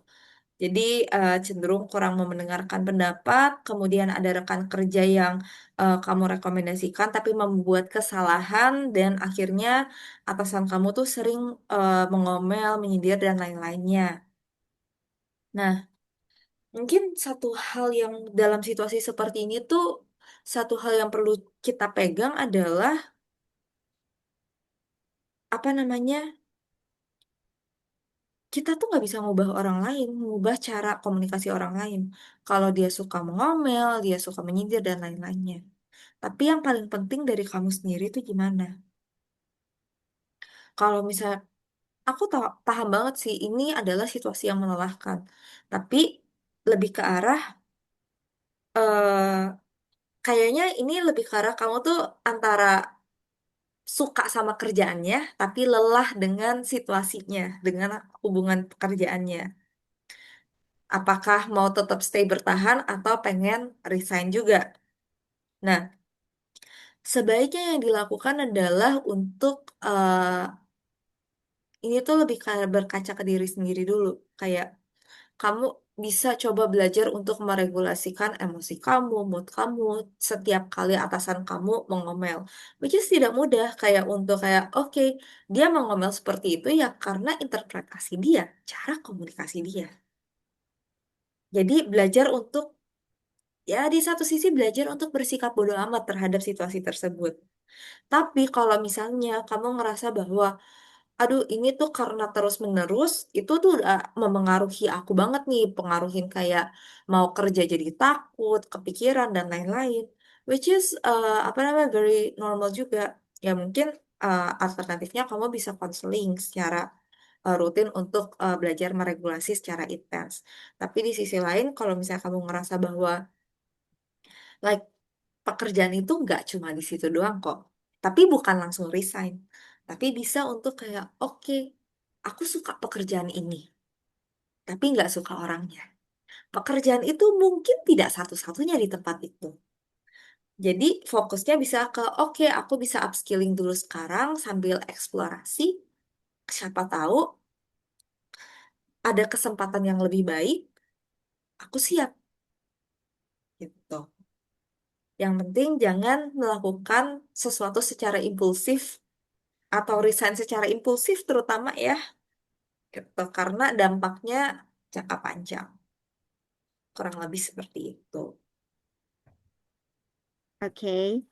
Jadi cenderung kurang mau mendengarkan pendapat, kemudian ada rekan kerja yang kamu rekomendasikan tapi membuat kesalahan dan akhirnya atasan kamu tuh sering mengomel, menyindir dan lain-lainnya. Nah, mungkin satu hal yang dalam situasi seperti ini tuh, satu hal yang perlu kita pegang adalah apa namanya, kita tuh nggak bisa ngubah orang lain, ngubah cara komunikasi orang lain. Kalau dia suka mengomel, dia suka menyindir dan lain-lainnya. Tapi yang paling penting dari kamu sendiri itu gimana? Kalau misalnya aku paham banget sih, ini adalah situasi yang melelahkan. Tapi lebih ke arah, eh kayaknya ini lebih ke arah kamu tuh antara suka sama kerjaannya, tapi lelah dengan situasinya, dengan hubungan pekerjaannya. Apakah mau tetap stay bertahan atau pengen resign juga? Nah, sebaiknya yang dilakukan adalah untuk ini tuh lebih kayak berkaca ke diri sendiri dulu. Kayak kamu bisa coba belajar untuk meregulasikan emosi kamu, mood kamu, setiap kali atasan kamu mengomel. Which is tidak mudah, kayak untuk kayak, oke, dia mengomel seperti itu ya karena interpretasi dia, cara komunikasi dia. Jadi belajar untuk, ya di satu sisi belajar untuk bersikap bodoh amat terhadap situasi tersebut. Tapi kalau misalnya kamu ngerasa bahwa aduh ini tuh karena terus-menerus itu tuh udah memengaruhi aku banget nih, pengaruhin kayak mau kerja jadi takut, kepikiran dan lain-lain. Which is apa namanya very normal juga. Ya mungkin alternatifnya kamu bisa konseling secara rutin untuk belajar meregulasi secara intens. Tapi di sisi lain kalau misalnya kamu ngerasa bahwa like pekerjaan itu nggak cuma di situ doang kok. Tapi bukan langsung resign. Tapi bisa untuk kayak, oke, aku suka pekerjaan ini, tapi nggak suka orangnya. Pekerjaan itu mungkin tidak satu-satunya di tempat itu. Jadi fokusnya bisa ke, oke, aku bisa upskilling dulu sekarang sambil eksplorasi. Siapa tahu ada kesempatan yang lebih baik, aku siap gitu. Yang penting jangan melakukan sesuatu secara impulsif atau resign secara impulsif terutama ya gitu karena dampaknya jangka panjang kurang lebih seperti itu. Oke,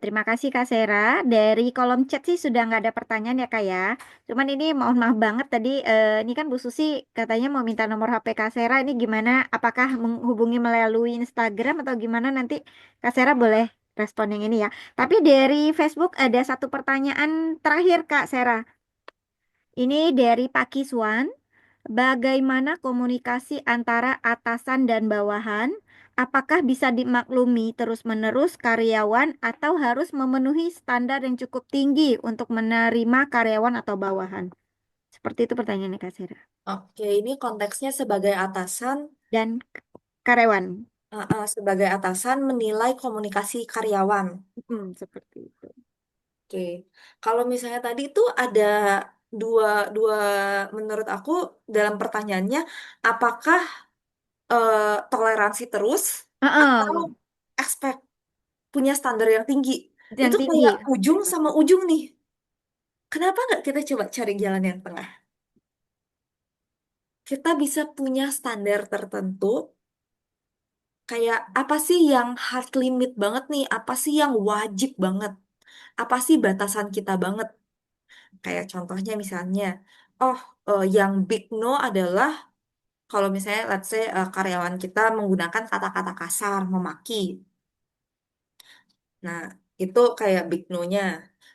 terima kasih Kak Sera. Dari kolom chat sih sudah nggak ada pertanyaan ya Kak ya. Cuman ini mohon maaf banget tadi, ini kan Bu Susi katanya mau minta nomor HP Kak Sera. Ini gimana? Apakah menghubungi melalui Instagram atau gimana? Nanti Kak Sera boleh respon yang ini ya. Tapi dari Facebook ada satu pertanyaan terakhir Kak Sera. Ini dari Pak Kiswan. Bagaimana komunikasi antara atasan dan bawahan? Apakah bisa dimaklumi terus-menerus karyawan atau harus memenuhi standar yang cukup tinggi untuk menerima karyawan atau bawahan? Seperti itu pertanyaannya Kak Sera. Oke, ini konteksnya sebagai atasan, Dan karyawan. sebagai atasan menilai komunikasi karyawan. Seperti itu. Oke, kalau misalnya tadi itu ada dua dua menurut aku dalam pertanyaannya, apakah eh, toleransi terus atau Heeh, expect punya standar yang tinggi? yang Itu tinggi. kayak ujung sama ujung nih. Kenapa nggak kita coba cari jalan yang tengah? Kita bisa punya standar tertentu, kayak apa sih yang hard limit banget nih? Apa sih yang wajib banget? Apa sih batasan kita banget? Kayak contohnya misalnya, oh yang big no adalah kalau misalnya let's say karyawan kita menggunakan kata-kata kasar, memaki. Nah, itu kayak big no-nya.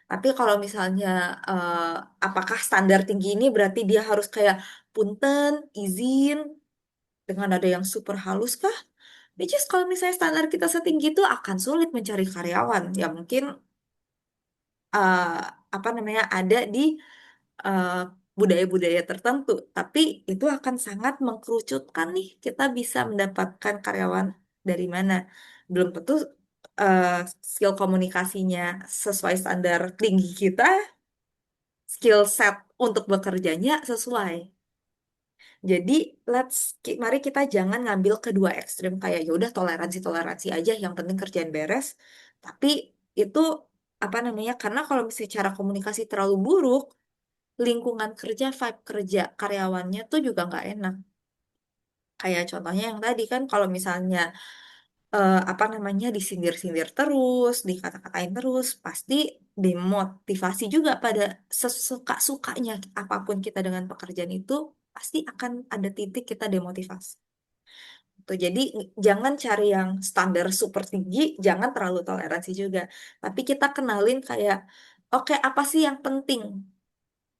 Tapi kalau misalnya eh, apakah standar tinggi ini berarti dia harus kayak punten, izin, dengan nada yang super halus kah? Which is kalau misalnya standar kita setinggi itu akan sulit mencari karyawan. Ya mungkin eh, apa namanya ada di eh, budaya-budaya tertentu. Tapi itu akan sangat mengkerucutkan nih. Kita bisa mendapatkan karyawan dari mana. Belum tentu eh, skill komunikasinya sesuai standar tinggi kita, skill set untuk bekerjanya sesuai. Jadi mari kita jangan ngambil kedua ekstrem kayak ya udah toleransi toleransi aja yang penting kerjaan beres. Tapi itu apa namanya? Karena kalau misalnya cara komunikasi terlalu buruk, lingkungan kerja, vibe kerja karyawannya tuh juga nggak enak. Kayak contohnya yang tadi kan kalau misalnya apa namanya disindir-sindir terus, dikata-katain terus, pasti demotivasi juga pada sesuka-sukanya apapun kita dengan pekerjaan itu pasti akan ada titik kita demotivasi. Tuh, jadi jangan cari yang standar super tinggi, jangan terlalu toleransi juga. Tapi kita kenalin kayak, oke apa sih yang penting?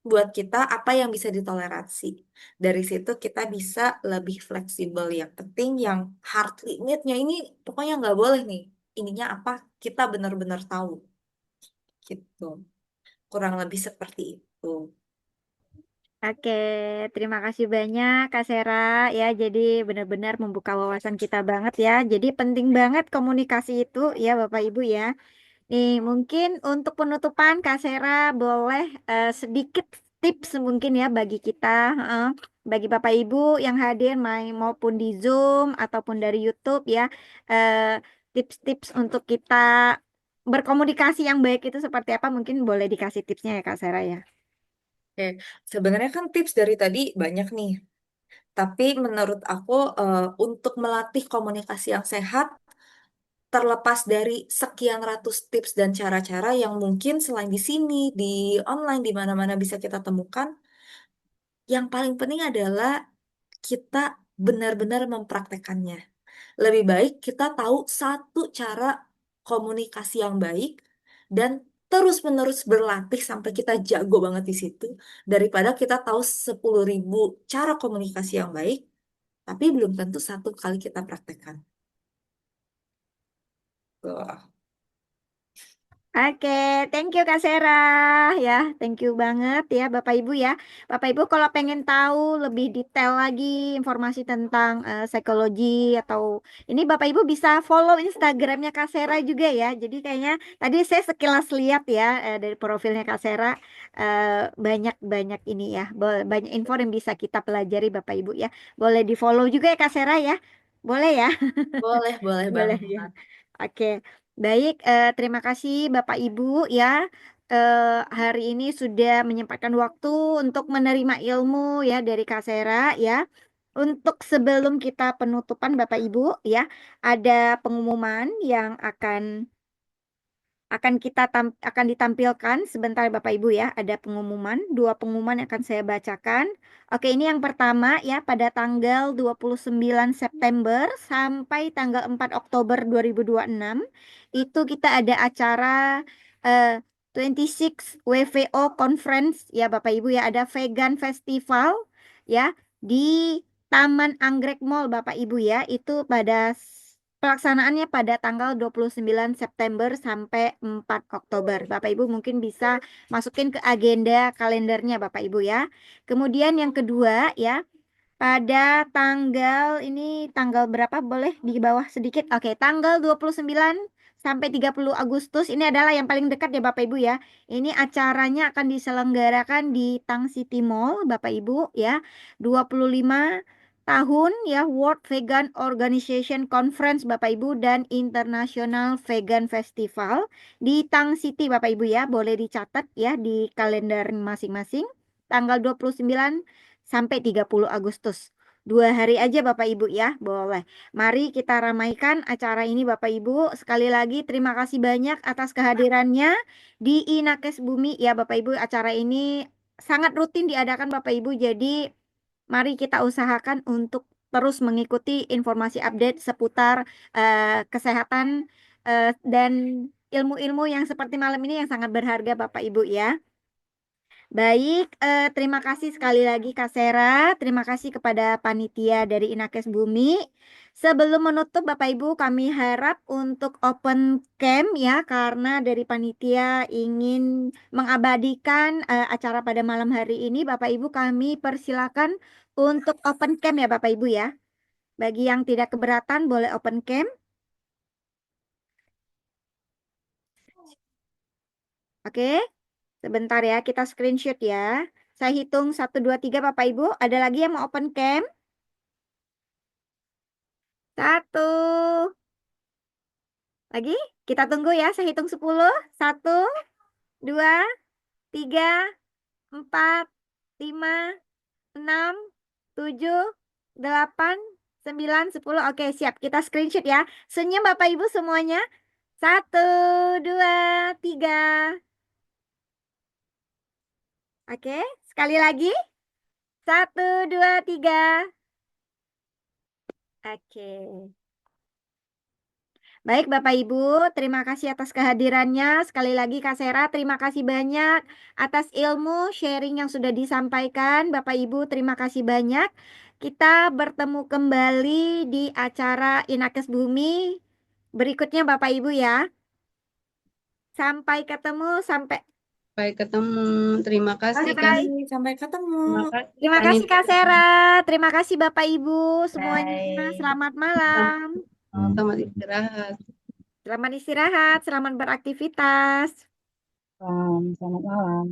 buat kita apa yang bisa ditoleransi. Dari situ kita bisa lebih fleksibel. Yang penting yang hard limitnya ini pokoknya nggak boleh nih. Ininya apa? Kita benar-benar tahu gitu. Kurang lebih seperti itu. Oke, terima kasih banyak Kak Sera ya. Jadi benar-benar membuka wawasan kita banget ya. Jadi penting banget komunikasi itu ya Bapak Ibu ya. Nih, mungkin untuk penutupan Kak Sera boleh sedikit tips mungkin ya bagi kita, bagi Bapak Ibu yang hadir maupun di Zoom ataupun dari YouTube ya, eh, tips-tips untuk kita berkomunikasi yang baik itu seperti apa? Mungkin boleh dikasih tipsnya ya Kak Sera ya. Oke, sebenarnya kan tips dari tadi banyak nih. Tapi menurut aku untuk melatih komunikasi yang sehat, terlepas dari sekian ratus tips dan cara-cara yang mungkin selain di sini, di online, di mana-mana bisa kita temukan, yang paling penting adalah kita benar-benar mempraktekannya. Lebih baik kita tahu satu cara komunikasi yang baik dan terus-menerus berlatih sampai kita jago banget di situ, daripada kita tahu 10.000 cara komunikasi yang baik, tapi belum tentu satu kali kita praktekkan. Tuh. Oke, thank you Kak Sera ya, thank you banget ya Bapak Ibu ya. Bapak Ibu kalau pengen tahu lebih detail lagi informasi tentang psikologi atau ini Bapak Ibu bisa follow Instagramnya Kak Sera juga ya. Jadi kayaknya tadi saya sekilas lihat ya dari profilnya Kak Sera banyak ini ya, banyak info yang bisa kita pelajari Bapak Ibu ya. Boleh di follow juga ya Kak Sera ya, boleh ya. Boleh, boleh Boleh ya. banget. Oke, baik. Terima kasih Bapak Ibu ya. Hari ini sudah menyempatkan waktu untuk menerima ilmu ya dari Kak Sera ya. Untuk sebelum kita penutupan Bapak Ibu ya, ada pengumuman yang akan ditampilkan sebentar Bapak Ibu ya. Ada pengumuman, dua pengumuman yang akan saya bacakan. Oke, ini yang pertama ya pada tanggal 29 September sampai tanggal 4 Oktober 2026 itu kita ada acara eh, 26 WVO Conference ya Bapak Ibu ya, ada Vegan Festival ya di Taman Anggrek Mall Bapak Ibu ya. Itu pelaksanaannya pada tanggal 29 September sampai 4 Oktober. Bapak Ibu mungkin bisa masukin ke agenda kalendernya Bapak Ibu ya. Kemudian yang kedua ya, pada tanggal berapa boleh di bawah sedikit? Oke, tanggal 29 sampai 30 Agustus ini adalah yang paling dekat ya Bapak Ibu ya. Ini acaranya akan diselenggarakan di Tang City Mall Bapak Ibu ya. 25 tahun ya World Vegan Organization Conference Bapak Ibu dan International Vegan Festival di Tang City Bapak Ibu ya. Boleh dicatat ya di kalender masing-masing. Tanggal 29 sampai 30 Agustus. 2 hari aja Bapak Ibu ya, boleh. Mari kita ramaikan acara ini Bapak Ibu. Sekali lagi terima kasih banyak atas kehadirannya di Inakes Bumi ya Bapak Ibu. Acara ini sangat rutin diadakan Bapak Ibu. Jadi mari kita usahakan untuk terus mengikuti informasi update seputar kesehatan dan ilmu-ilmu yang seperti malam ini yang sangat berharga Bapak Ibu ya. Baik, terima kasih sekali lagi Kak Sera. Terima kasih kepada panitia dari Inakes Bumi. Sebelum menutup Bapak Ibu, kami harap untuk open cam ya, karena dari panitia ingin mengabadikan acara pada malam hari ini. Bapak Ibu kami persilakan untuk open cam ya Bapak Ibu ya. Bagi yang tidak keberatan boleh open cam. Oke, sebentar ya, kita screenshot ya. Saya hitung 1, 2, 3 Bapak Ibu. Ada lagi yang mau open cam? 1. Lagi, kita tunggu ya. Saya hitung 10. 1, 2, 3, 4, 5, 6, 7, 8, 9, 10. Oke, siap. Kita screenshot ya. Senyum Bapak Ibu semuanya. 1, 2, 3. Oke, sekali lagi. 1, 2, 3. Oke. Baik, Bapak Ibu, terima kasih atas kehadirannya. Sekali lagi, Kak Sera, terima kasih banyak atas ilmu sharing yang sudah disampaikan. Bapak Ibu, terima kasih banyak. Kita bertemu kembali di acara Inakes Bumi berikutnya, Bapak Ibu ya. Sampai ketemu, sampai Sampai ketemu. Terima kasih Kak. bye-bye. Sampai ketemu. Terima kasih Terima Kak kasih, Nita. Kak Sera. Terima kasih, Bapak Ibu semuanya. Bye. Selamat malam. Selamat istirahat. Selamat istirahat, selamat beraktivitas. Selamat malam.